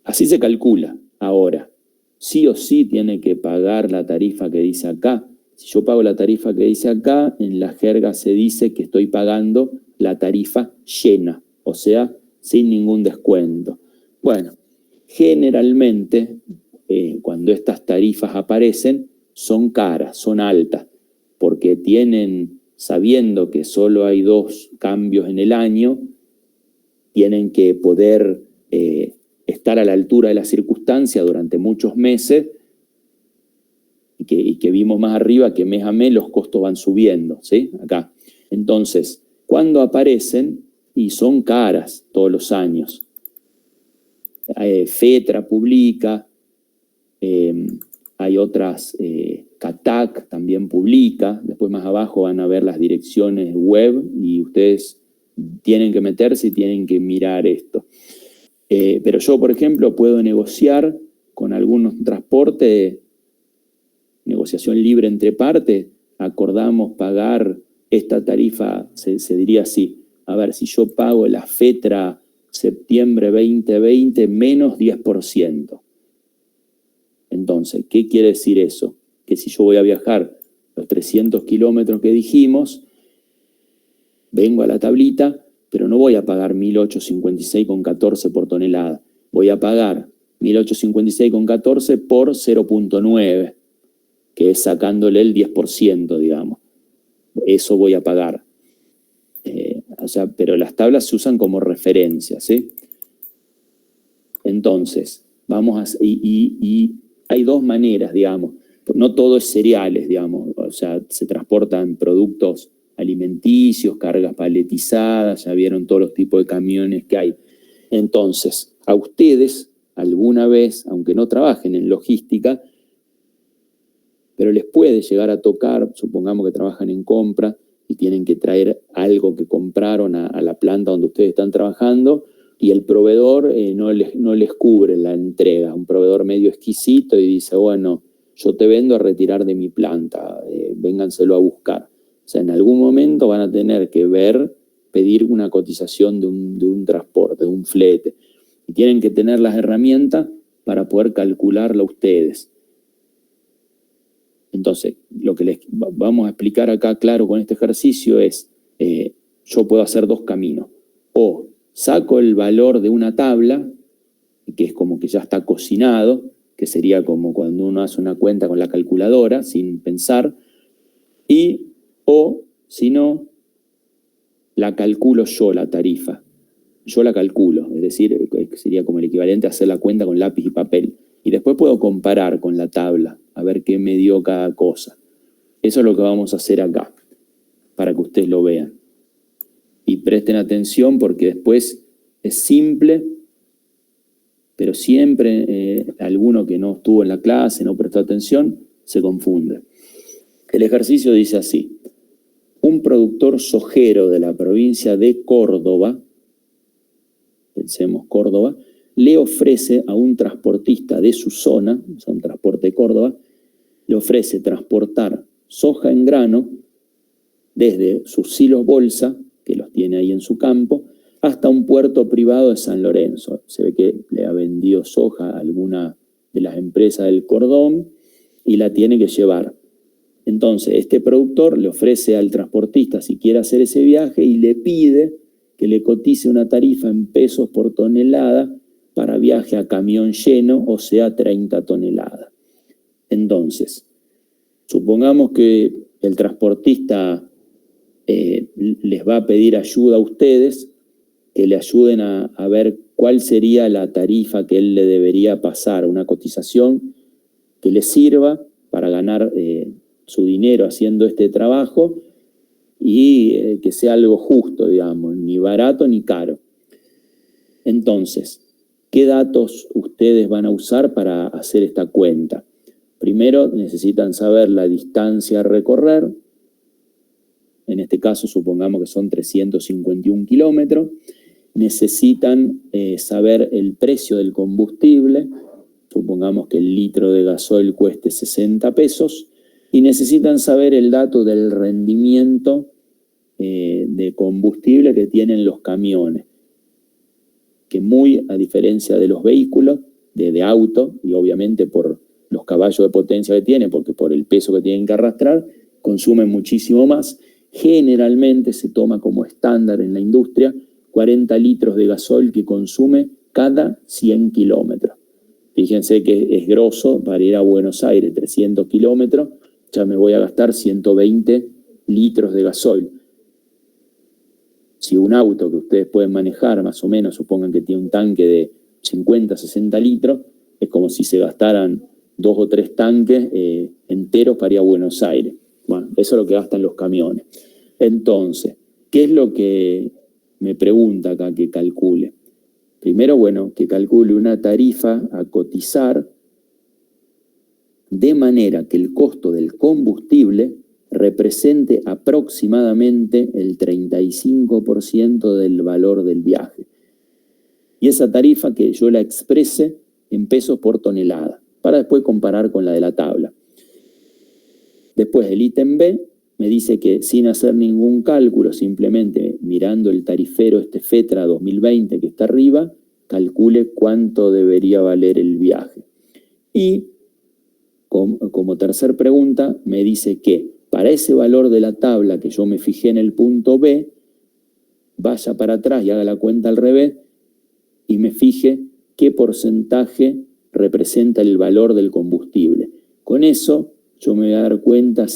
Así se calcula. Ahora, sí o sí tiene que pagar la tarifa que dice acá. Si yo pago la tarifa que dice acá, en la jerga se dice que estoy pagando la tarifa llena, o sea, sin ningún descuento. Bueno, generalmente, cuando estas tarifas aparecen, son caras, son altas, porque tienen, sabiendo que solo hay 2 cambios en el año, tienen que poder estar a la altura de la circunstancia durante muchos meses y que vimos más arriba que mes a mes los costos van subiendo, ¿sí? Acá. Entonces, cuando aparecen, y son caras todos los años, FETRA publica, hay otras, CATAC también publica, después más abajo van a ver las direcciones web y ustedes tienen que meterse y tienen que mirar esto. Pero yo, por ejemplo, puedo negociar con algunos transportes, negociación libre entre partes, acordamos pagar esta tarifa, se diría así, a ver, si yo pago la FETRA septiembre 2020 menos 10%. Entonces, ¿qué quiere decir eso? Que si yo voy a viajar los 300 kilómetros que dijimos, vengo a la tablita, pero no voy a pagar 1.856,14 por tonelada. Voy a pagar 1.856,14 por 0,9, que es sacándole el 10%, digamos. Eso voy a pagar. O sea, pero las tablas se usan como referencia, ¿sí? Entonces, y hay 2 maneras, digamos. No todo es cereales, digamos. O sea, se transportan productos alimenticios, cargas paletizadas, ya vieron todos los tipos de camiones que hay. Entonces, a ustedes, alguna vez, aunque no trabajen en logística, pero les puede llegar a tocar, supongamos que trabajan en compra y tienen que traer algo que compraron a la planta donde ustedes están trabajando y el proveedor no les cubre la entrega, un proveedor medio exquisito y dice, bueno, yo te vendo a retirar de mi planta, vénganselo a buscar. sea, en algún momento van a tener que pedir una cotización de un transporte, de un flete. Y tienen que tener las herramientas para poder calcularlo ustedes. Entonces, lo que les vamos a explicar acá claro con este ejercicio es, yo puedo hacer dos caminos. O saco el valor de una tabla, que es como que ya está cocinado, que sería como cuando uno hace una cuenta con la calculadora, sin pensar, o si no, la calculo yo, la tarifa. Yo la calculo, es decir, sería como el equivalente a hacer la cuenta con lápiz y papel. Y después puedo comparar con la tabla, a ver qué me dio cada cosa. Eso es lo que vamos a hacer acá, para que ustedes lo vean. Y presten atención porque después es simple, pero siempre alguno que no estuvo en la clase, no prestó atención, se confunde. El ejercicio dice así: un productor sojero de la provincia de Córdoba, pensemos Córdoba, le ofrece a un transportista de su zona, o sea, un transporte de Córdoba, le ofrece transportar soja en grano desde sus silos bolsa, que los tiene ahí en su campo, hasta un puerto privado de San Lorenzo. Se ve que le ha vendido soja a alguna de las empresas del cordón y la tiene que llevar. Entonces, este productor le ofrece al transportista si quiere hacer ese viaje y le pide que le cotice una tarifa en pesos por tonelada para viaje a camión lleno, o sea, 30 toneladas. Entonces, supongamos que el transportista les va a pedir ayuda a ustedes, que le ayuden a ver cuál sería la tarifa que él le debería pasar, una cotización que le sirva para ganar su dinero haciendo este trabajo y que sea algo justo, digamos, ni barato ni caro. Entonces, ¿qué datos ustedes van a usar para hacer esta cuenta? Primero necesitan saber la distancia a recorrer. En este caso supongamos que son 351 kilómetros. Necesitan saber el precio del combustible. Supongamos que el litro de gasoil cueste 60 pesos. Y necesitan saber el dato del rendimiento de combustible que tienen los camiones, que muy a diferencia de los vehículos, de auto, y obviamente por los caballos de potencia que tienen, porque por el peso que tienen que arrastrar, consumen muchísimo más. Generalmente se toma como estándar en la industria 40 litros de gasoil que consume cada 100 kilómetros. Fíjense que es grosso para ir a Buenos Aires, 300 kilómetros, ya me voy a gastar 120 litros de gasoil. Si un auto que ustedes pueden manejar, más o menos, supongan que tiene un tanque de 50, 60 litros, es como si se gastaran 2 o 3 tanques enteros para ir a Buenos Aires. Bueno, eso es lo que gastan los camiones. Entonces, ¿qué es lo que me pregunta acá que calcule? Primero, bueno, que calcule una tarifa a cotizar de manera que el costo del combustible represente aproximadamente el 35% del valor del viaje. Y esa tarifa que yo la exprese en pesos por tonelada, para después comparar con la de la tabla. Después el ítem B me dice que sin hacer ningún cálculo, simplemente mirando el tarifero, este FETRA 2020 que está arriba, calcule cuánto debería valer el viaje. Y como tercer pregunta me dice que para ese valor de la tabla que yo me fijé en el punto B, vaya para atrás y haga la cuenta al revés y me fije qué porcentaje representa el valor del combustible. Con eso yo me voy a dar cuenta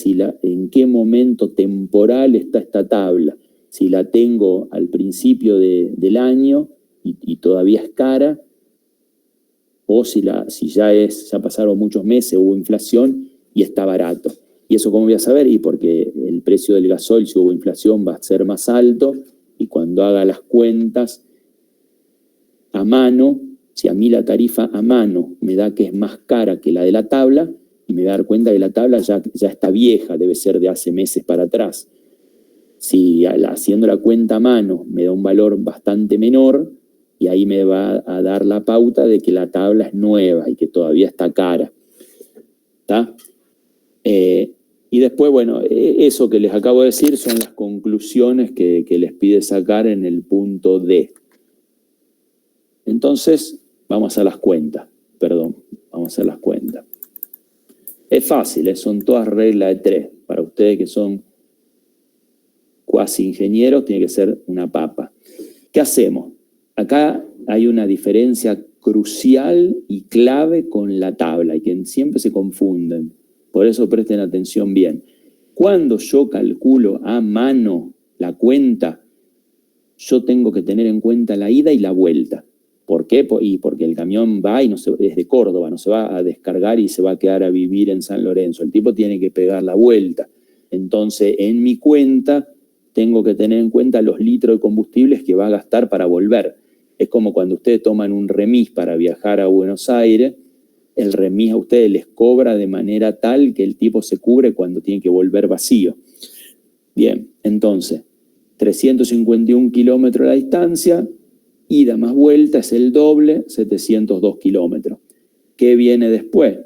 en qué momento temporal está esta tabla. Si la tengo al principio del año y todavía es cara, o si ya pasaron muchos meses, hubo inflación y está barato. ¿Y eso cómo voy a saber? Y porque el precio del gasoil, si hubo inflación, va a ser más alto, y cuando haga las cuentas a mano, si a mí la tarifa a mano me da que es más cara que la de la tabla, y me voy a dar cuenta que la tabla ya está vieja, debe ser de hace meses para atrás. Si haciendo la cuenta a mano me da un valor bastante menor, y ahí me va a dar la pauta de que la tabla es nueva y que todavía está cara. ¿Está? Y después, bueno, eso que les acabo de decir son las conclusiones que les pide sacar en el punto D. Entonces, vamos a hacer las cuentas. Vamos a hacer las cuentas. Es fácil, son todas reglas de 3. Para ustedes que son cuasi ingenieros, tiene que ser una papa. ¿Qué hacemos? Acá hay una diferencia crucial y clave con la tabla, y que siempre se confunden. Por eso presten atención bien. Cuando yo calculo a mano la cuenta, yo tengo que tener en cuenta la ida y la vuelta. ¿Por qué? Porque el camión va y es de Córdoba, no se va a descargar y se va a quedar a vivir en San Lorenzo. El tipo tiene que pegar la vuelta. Entonces, en mi cuenta, tengo que tener en cuenta los litros de combustibles que va a gastar para volver. Es como cuando ustedes toman un remis para viajar a Buenos Aires, el remis a ustedes les cobra de manera tal que el tipo se cubre cuando tiene que volver vacío. Bien, entonces, 351 kilómetros la distancia, ida más vuelta es el doble, 702 kilómetros. ¿Qué viene después?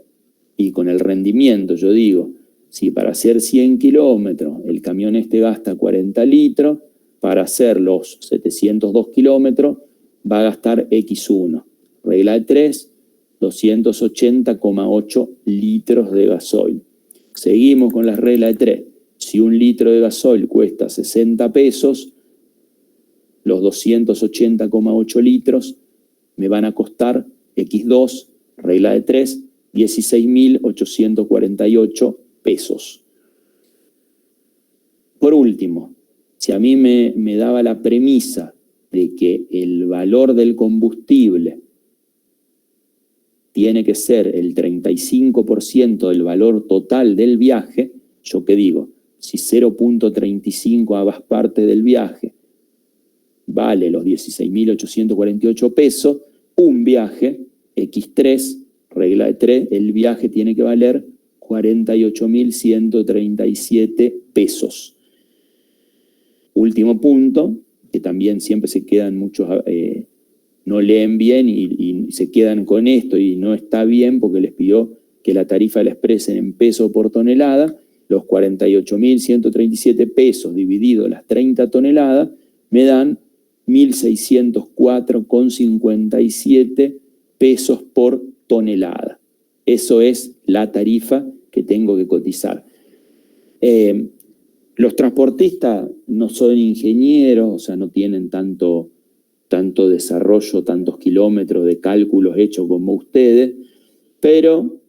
Y con el rendimiento, yo digo, si para hacer 100 kilómetros el camión gasta 40 litros, para hacer los 702 kilómetros va a gastar X1. Regla de 3, 280,8 litros de gasoil. Seguimos con la regla de 3. Si un litro de gasoil cuesta 60 pesos, los 280,8 litros me van a costar X2, regla de 3, 16.848 pesos. Por último, si a mí me daba la premisa de que el valor del combustible tiene que ser el 35% del valor total del viaje, ¿yo qué digo? Si 0.35 hagas parte del viaje vale los 16.848 pesos, un viaje, X3, regla de 3, el viaje tiene que valer 48.137 pesos. Último punto, que también siempre se quedan muchos, no leen bien y se quedan con esto y no está bien porque les pidió que la tarifa la expresen en pesos por tonelada. Los 48.137 pesos dividido las 30 toneladas me dan 1.604,57 pesos por tonelada. Eso es la tarifa que tengo que cotizar. Los transportistas no son ingenieros, o sea, no tienen tanto desarrollo, tantos kilómetros de cálculos hechos como ustedes, pero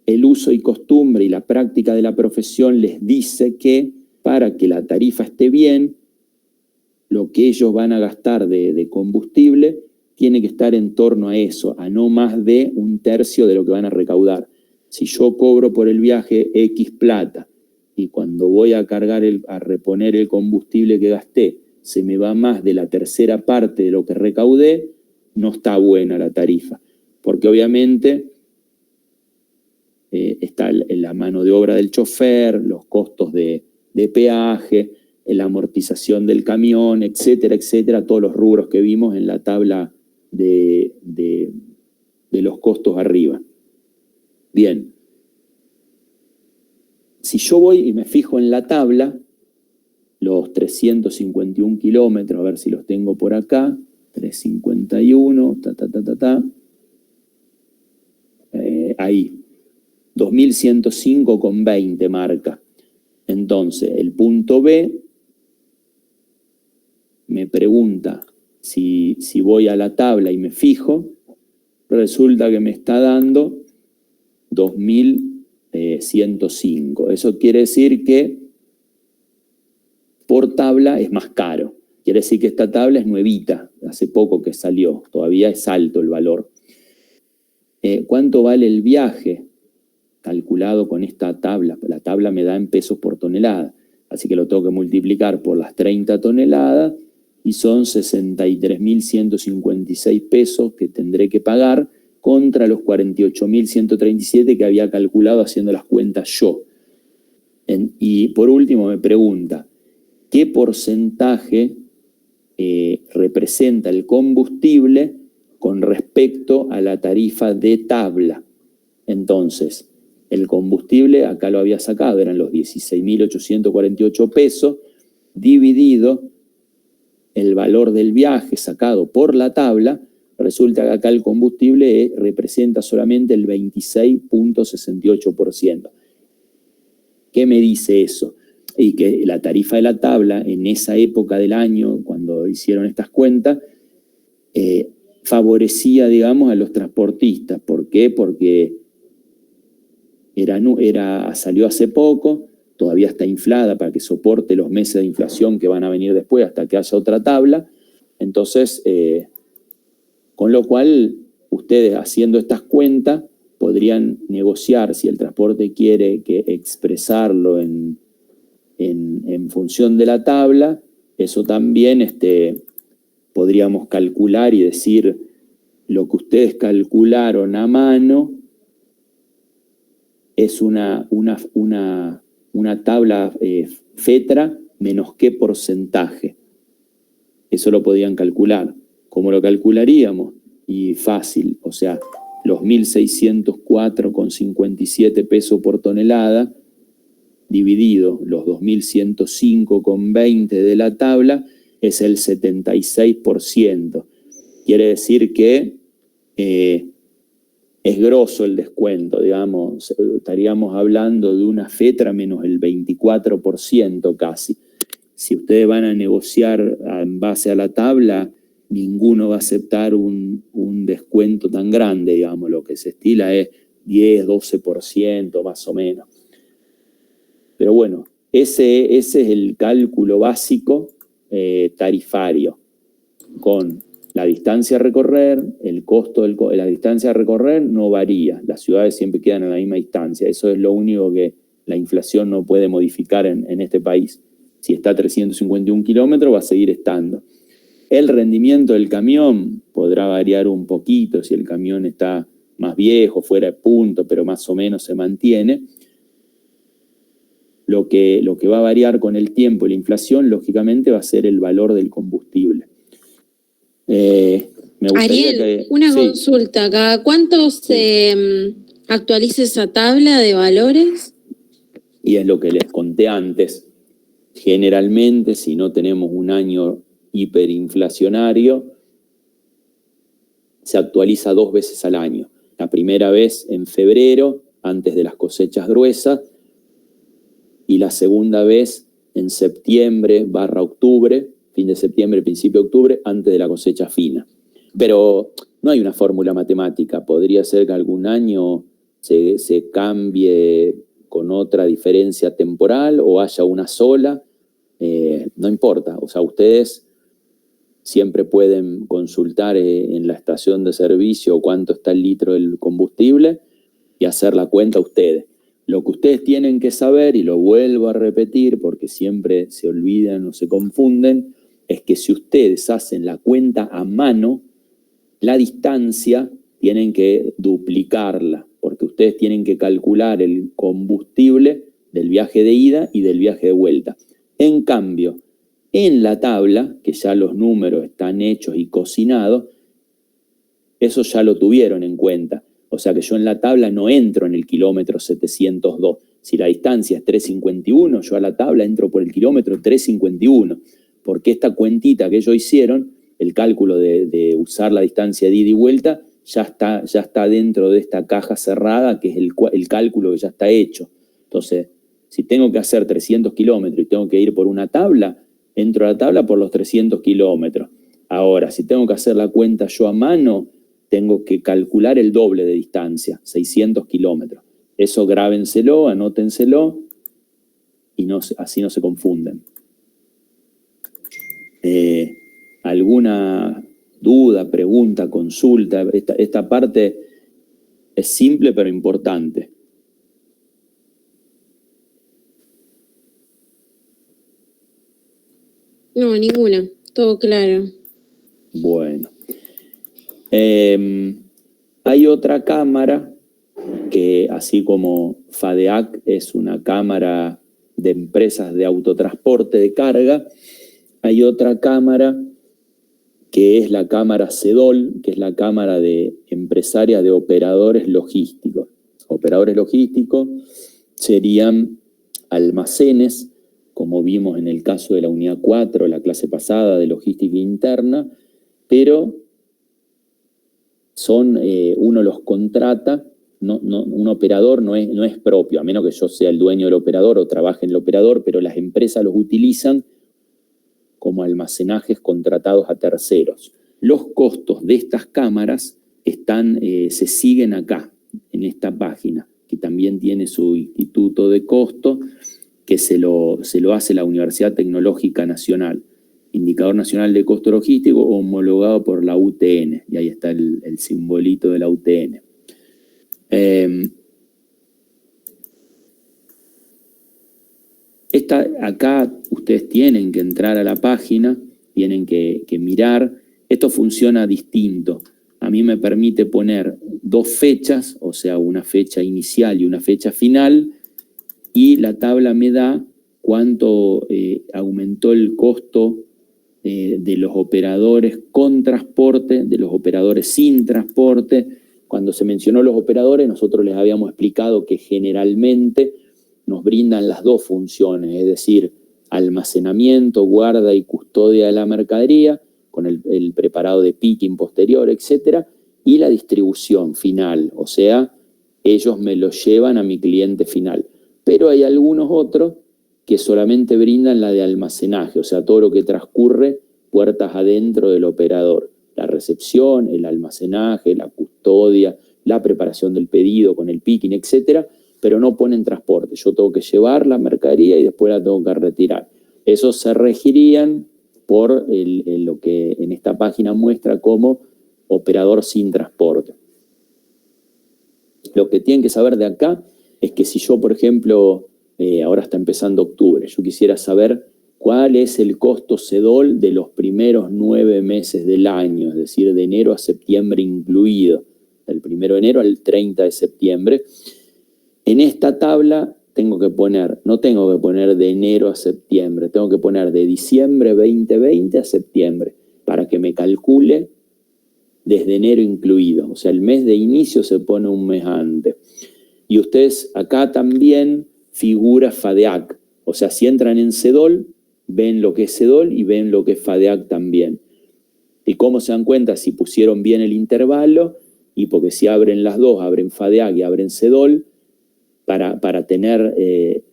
el uso y costumbre y la práctica de la profesión les dice que para que la tarifa esté bien, lo que ellos van a gastar de combustible tiene que estar en torno a eso, a no más de 1/3 de lo que van a recaudar. Si yo cobro por el viaje X plata y cuando voy a cargar, a reponer el combustible que gasté, se me va más de la tercera parte de lo que recaudé, no está buena la tarifa. Porque obviamente está la mano de obra del chofer, los costos de peaje, la amortización del camión, etcétera, etcétera, todos los rubros que vimos en la tabla de los costos arriba. Bien. Si yo voy y me fijo en la tabla, los 351 kilómetros, a ver si los tengo por acá, 351, ahí, 2105,20 marca. Entonces, el punto B me pregunta si voy a la tabla y me fijo, resulta que me está dando 2.105. Eso quiere decir que por tabla es más caro. Quiere decir que esta tabla es nuevita, hace poco que salió, todavía es alto el valor. ¿Cuánto vale el viaje? Calculado con esta tabla. La tabla me da en pesos por tonelada, así que lo tengo que multiplicar por las 30 toneladas y son 63.156 pesos que tendré que pagar contra los 48.137 que había calculado haciendo las cuentas yo. Y por último me pregunta, ¿qué porcentaje representa el combustible con respecto a la tarifa de tabla? Entonces, el combustible, acá lo había sacado, eran los 16.848 pesos, dividido el valor del viaje sacado por la tabla, resulta que acá el combustible representa solamente el 26.68%. ¿Qué me dice eso? Y que la tarifa de la tabla en esa época del año, cuando hicieron estas cuentas, favorecía, digamos, a los transportistas. ¿Por qué? Porque salió hace poco, todavía está inflada para que soporte los meses de inflación que van a venir después hasta que haya otra tabla. Entonces, con lo cual, ustedes haciendo estas cuentas podrían negociar, si el transporte quiere expresarlo en función de la tabla, eso también podríamos calcular y decir lo que ustedes calcularon a mano es una tabla FETRA menos qué porcentaje. Eso lo podían calcular. ¿Cómo lo calcularíamos? Y fácil, o sea, los 1.604,57 pesos por tonelada, dividido los 2.105,20 de la tabla, es el 76%. Quiere decir que es grosso el descuento, digamos, estaríamos hablando de una FETRA menos el 24% casi. Si ustedes van a negociar en base a la tabla, ninguno va a aceptar un descuento tan grande, digamos, lo que se estila es 10, 12% más o menos. Pero bueno, ese es el cálculo básico tarifario, con la distancia a recorrer, el costo de la distancia a recorrer no varía, las ciudades siempre quedan en la misma distancia, eso es lo único que la inflación no puede modificar en este país. Si está a 351 kilómetros va a seguir estando. El rendimiento del camión podrá variar un poquito, si el camión está más viejo, fuera de punto, pero más o menos se mantiene. Lo que va a variar con el tiempo y la inflación, lógicamente, va a ser el valor del combustible. Me gustaría Ariel, una consulta. ¿Cada cuánto se actualiza esa tabla de valores? Y es lo que les conté antes. Generalmente, si no tenemos un año hiperinflacionario, se actualiza 2 veces al año. La primera vez en febrero, antes de las cosechas gruesas, y la segunda vez en septiembre/octubre, fin de septiembre, principio de octubre, antes de la cosecha fina. Pero no hay una fórmula matemática. Podría ser que algún año se cambie con otra diferencia temporal o haya una sola. No importa. O sea, ustedes siempre pueden consultar en la estación de servicio cuánto está el litro del combustible y hacer la cuenta ustedes. Lo que ustedes tienen que saber, y lo vuelvo a repetir porque siempre se olvidan o se confunden, es que si ustedes hacen la cuenta a mano, la distancia tienen que duplicarla, porque ustedes tienen que calcular el combustible del viaje de ida y del viaje de vuelta. En cambio, en la tabla, que ya los números están hechos y cocinados, eso ya lo tuvieron en cuenta. O sea que yo en la tabla no entro en el kilómetro 702. Si la distancia es 351, yo a la tabla entro por el kilómetro 351. Porque esta cuentita que ellos hicieron, el cálculo de usar la distancia de ida y vuelta, ya está dentro de esta caja cerrada, que es el cálculo que ya está hecho. Entonces, si tengo que hacer 300 kilómetros y tengo que ir por una tabla, entro a la tabla por los 300 kilómetros. Ahora, si tengo que hacer la cuenta yo a mano, tengo que calcular el doble de distancia, 600 kilómetros. Eso grábenselo, anótenselo, y así no se confunden. ¿Alguna duda, pregunta, consulta? Esta parte es simple pero importante. No, ninguna. Todo claro. Bueno. Hay otra cámara que, así como FADEAC es una cámara de empresas de autotransporte de carga, hay otra cámara que es la cámara CEDOL, que es la cámara de empresaria de operadores logísticos. Operadores logísticos serían almacenes, como vimos en el caso de la unidad 4, la clase pasada de logística interna, pero uno los contrata, un operador no es propio, a menos que yo sea el dueño del operador o trabaje en el operador, pero las empresas los utilizan como almacenajes contratados a terceros. Los costos de estas cámaras se siguen acá, en esta página, que también tiene su instituto de costo, que se lo hace la Universidad Tecnológica Nacional. Indicador Nacional de Costo Logístico homologado por la UTN, y ahí está el simbolito de la UTN. Acá ustedes tienen que entrar a la página, tienen que mirar. Esto funciona distinto. A mí me permite poner 2 fechas, o sea, una fecha inicial y una fecha final, y la tabla me da cuánto aumentó el costo de los operadores con transporte, de los operadores sin transporte. Cuando se mencionó los operadores, nosotros les habíamos explicado que generalmente nos brindan las 2 funciones, es decir, almacenamiento, guarda y custodia de la mercadería, con el preparado de picking posterior, etcétera, y la distribución final, o sea, ellos me lo llevan a mi cliente final. Pero hay algunos otros que solamente brindan la de almacenaje, o sea, todo lo que transcurre puertas adentro del operador. La recepción, el almacenaje, la custodia, la preparación del pedido con el picking, etcétera, pero no ponen transporte. Yo tengo que llevar la mercadería y después la tengo que retirar. Esos se regirían por lo que en esta página muestra como operador sin transporte. Lo que tienen que saber de acá es que si yo, por ejemplo, ahora está empezando octubre, yo quisiera saber cuál es el costo CEDOL de los primeros 9 meses del año, es decir, de enero a septiembre incluido, del 1 de enero al 30 de septiembre. En esta tabla no tengo que poner de enero a septiembre, tengo que poner de diciembre 2020 a septiembre, para que me calcule desde enero incluido. O sea, el mes de inicio se pone un mes antes. Y ustedes acá también figura FADEAC. O sea, si entran en CEDOL, ven lo que es CEDOL y ven lo que es FADEAC también. ¿Y cómo se dan cuenta? Si pusieron bien el intervalo, y porque si abren las 2, abren FADEAC y abren CEDOL, para tener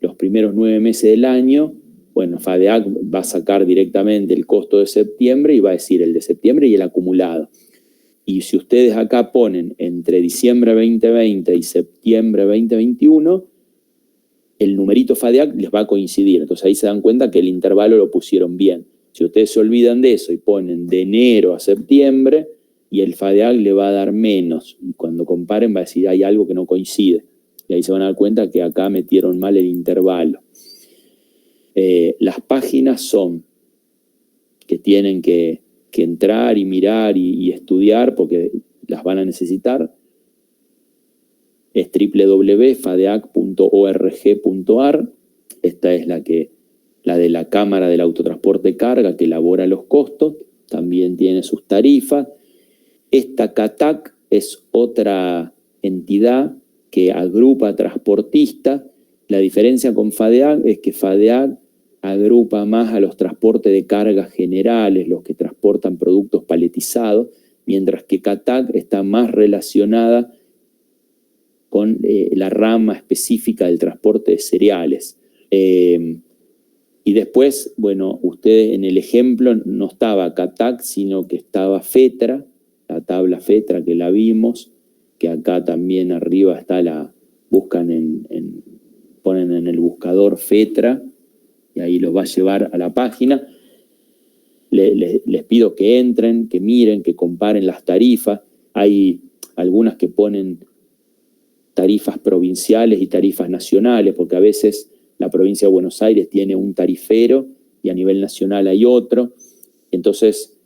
los primeros 9 meses del año, bueno, FADEAC va a sacar directamente el costo de septiembre y va a decir el de septiembre y el acumulado. Y si ustedes acá ponen entre diciembre 2020 y septiembre 2021, el numerito FADEAC les va a coincidir. Entonces ahí se dan cuenta que el intervalo lo pusieron bien. Si ustedes se olvidan de eso y ponen de enero a septiembre, y el FADEAC le va a dar menos. Y cuando comparen va a decir hay algo que no coincide. Y ahí se van a dar cuenta que acá metieron mal el intervalo. Las páginas son que tienen que entrar y mirar y estudiar porque las van a necesitar. Es www.fadeac.org.ar. Esta es la de la Cámara del Autotransporte Carga que elabora los costos. También tiene sus tarifas. Esta CATAC es otra entidad que agrupa transportistas. La diferencia con FADEAC es que FADEAC agrupa más a los transportes de cargas generales, los que transportan productos paletizados, mientras que CATAC está más relacionada con la rama específica del transporte de cereales. Y después, bueno, ustedes en el ejemplo no estaba CATAC, sino que estaba FETRA, la tabla FETRA que la vimos, que acá también arriba está ponen en el buscador FETRA, y ahí los va a llevar a la página. Les pido que entren, que miren, que comparen las tarifas. Hay algunas que ponen tarifas provinciales y tarifas nacionales, porque a veces la provincia de Buenos Aires tiene un tarifero y a nivel nacional hay otro. Entonces,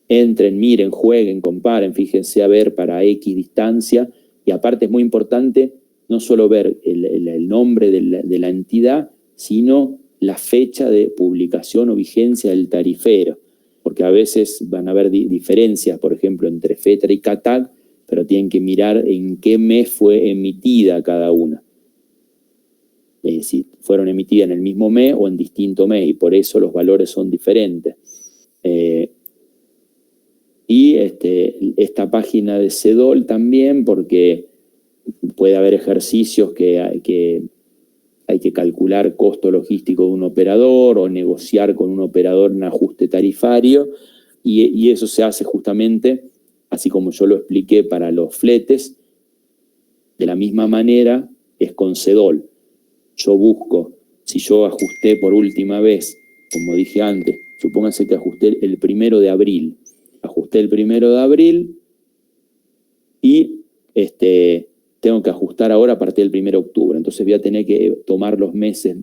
entren, miren, jueguen, comparen, fíjense a ver para X distancia. Y aparte es muy importante no solo ver el nombre de la entidad, sino la fecha de publicación o vigencia del tarifero. Porque a veces van a haber diferencias, por ejemplo, entre FETRA y CATAC, pero tienen que mirar en qué mes fue emitida cada una. Si fueron emitidas en el mismo mes o en distinto mes, y por eso los valores son diferentes. Y esta página de CEDOL también, porque puede haber ejercicios que hay que calcular costo logístico de un operador o negociar con un operador un ajuste tarifario, y eso se hace justamente, así como yo lo expliqué para los fletes, de la misma manera es con CEDOL. Yo busco, si yo ajusté por última vez, como dije antes, supóngase que ajusté el 1 de abril. Ajusté el 1 de abril y tengo que ajustar ahora a partir del 1 de octubre. Entonces voy a tener que tomar los meses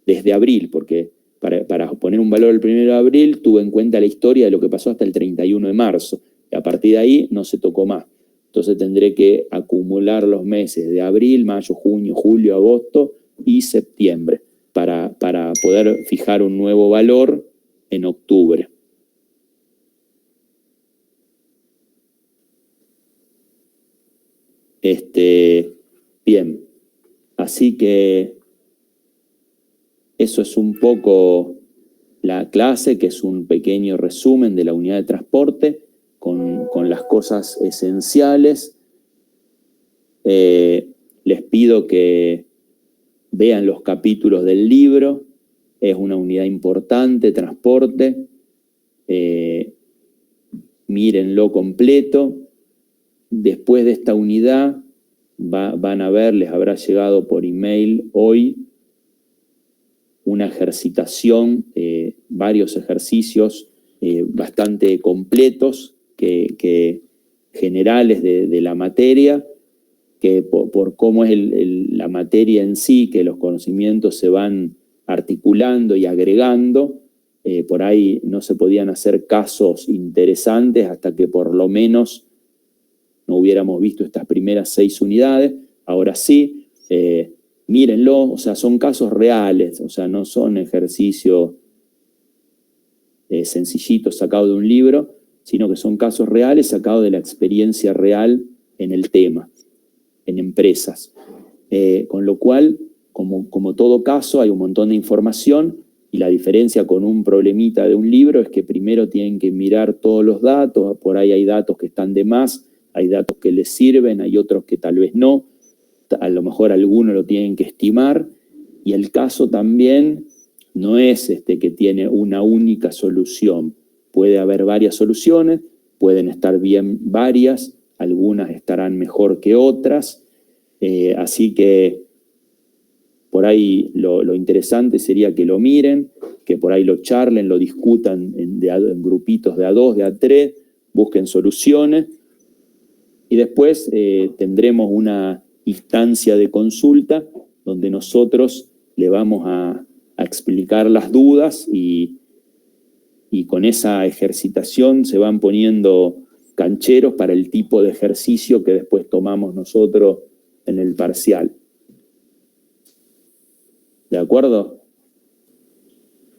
desde abril, porque para poner un valor el 1 de abril tuve en cuenta la historia de lo que pasó hasta el 31 de marzo. Y a partir de ahí no se tocó más. Entonces tendré que acumular los meses de abril, mayo, junio, julio, agosto y septiembre para poder fijar un nuevo valor en octubre. Bien, así que eso es un poco la clase, que es un pequeño resumen de la unidad de transporte con las cosas esenciales. Les pido que vean los capítulos del libro, es una unidad importante, transporte, mírenlo completo. Después de esta unidad van a ver, les habrá llegado por email hoy una ejercitación, varios ejercicios bastante completos, que generales de la materia, que por cómo es la materia en sí, que los conocimientos se van articulando y agregando, por ahí no se podían hacer casos interesantes hasta que por lo menos no hubiéramos visto estas primeras 6 unidades. Ahora sí, mírenlo, o sea, son casos reales, o sea, no son ejercicios sencillitos sacados de un libro, sino que son casos reales sacados de la experiencia real en el tema, en empresas. Con lo cual, como todo caso, hay un montón de información, y la diferencia con un problemita de un libro es que primero tienen que mirar todos los datos, por ahí hay datos que están de más, hay datos que les sirven, hay otros que tal vez no, a lo mejor alguno lo tienen que estimar, y el caso también no es que tiene una única solución. Puede haber varias soluciones, pueden estar bien varias, algunas estarán mejor que otras, así que por ahí lo interesante sería que lo miren, que por ahí lo charlen, lo discutan en grupitos de A2, de A3, busquen soluciones, y después tendremos una instancia de consulta donde nosotros le vamos a explicar las dudas, y con esa ejercitación se van poniendo cancheros para el tipo de ejercicio que después tomamos nosotros en el parcial. ¿De acuerdo?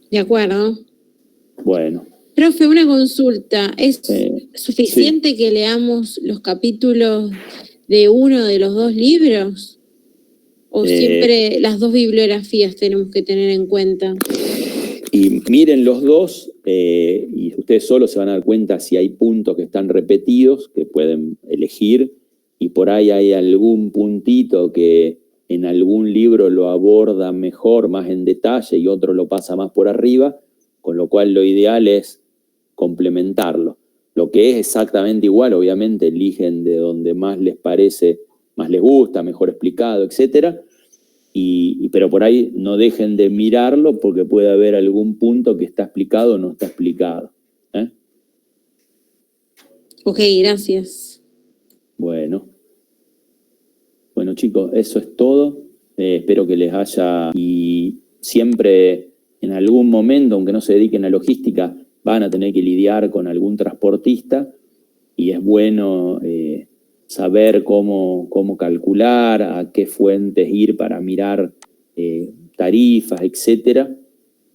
De acuerdo. Bueno. Profe, una consulta. ¿Es suficiente que leamos los capítulos de uno de los 2 libros? ¿O siempre las 2 bibliografías tenemos que tener en cuenta? Y miren los dos, y ustedes solo se van a dar cuenta si hay puntos que están repetidos, que pueden elegir, y por ahí hay algún puntito que en algún libro lo aborda mejor, más en detalle, y otro lo pasa más por arriba, con lo cual lo ideal es complementarlo. Lo que es exactamente igual, obviamente eligen de donde más les parece, más les gusta, mejor explicado, etcétera, pero por ahí no dejen de mirarlo, porque puede haber algún punto que está explicado o no está explicado. Ok, gracias. Bueno, chicos, eso es todo. Espero que les haya, y siempre en algún momento, aunque no se dediquen a logística, van a tener que lidiar con algún transportista, y es bueno saber cómo calcular, a qué fuentes ir para mirar tarifas, etcétera,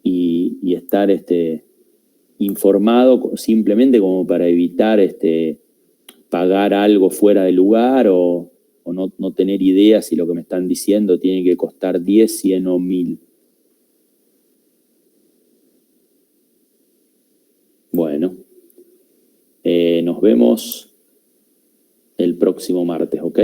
y estar informado simplemente como para evitar pagar algo fuera de lugar o no tener idea si lo que me están diciendo tiene que costar 10, 100 o 1000. Bueno, nos vemos el próximo martes, ¿ok?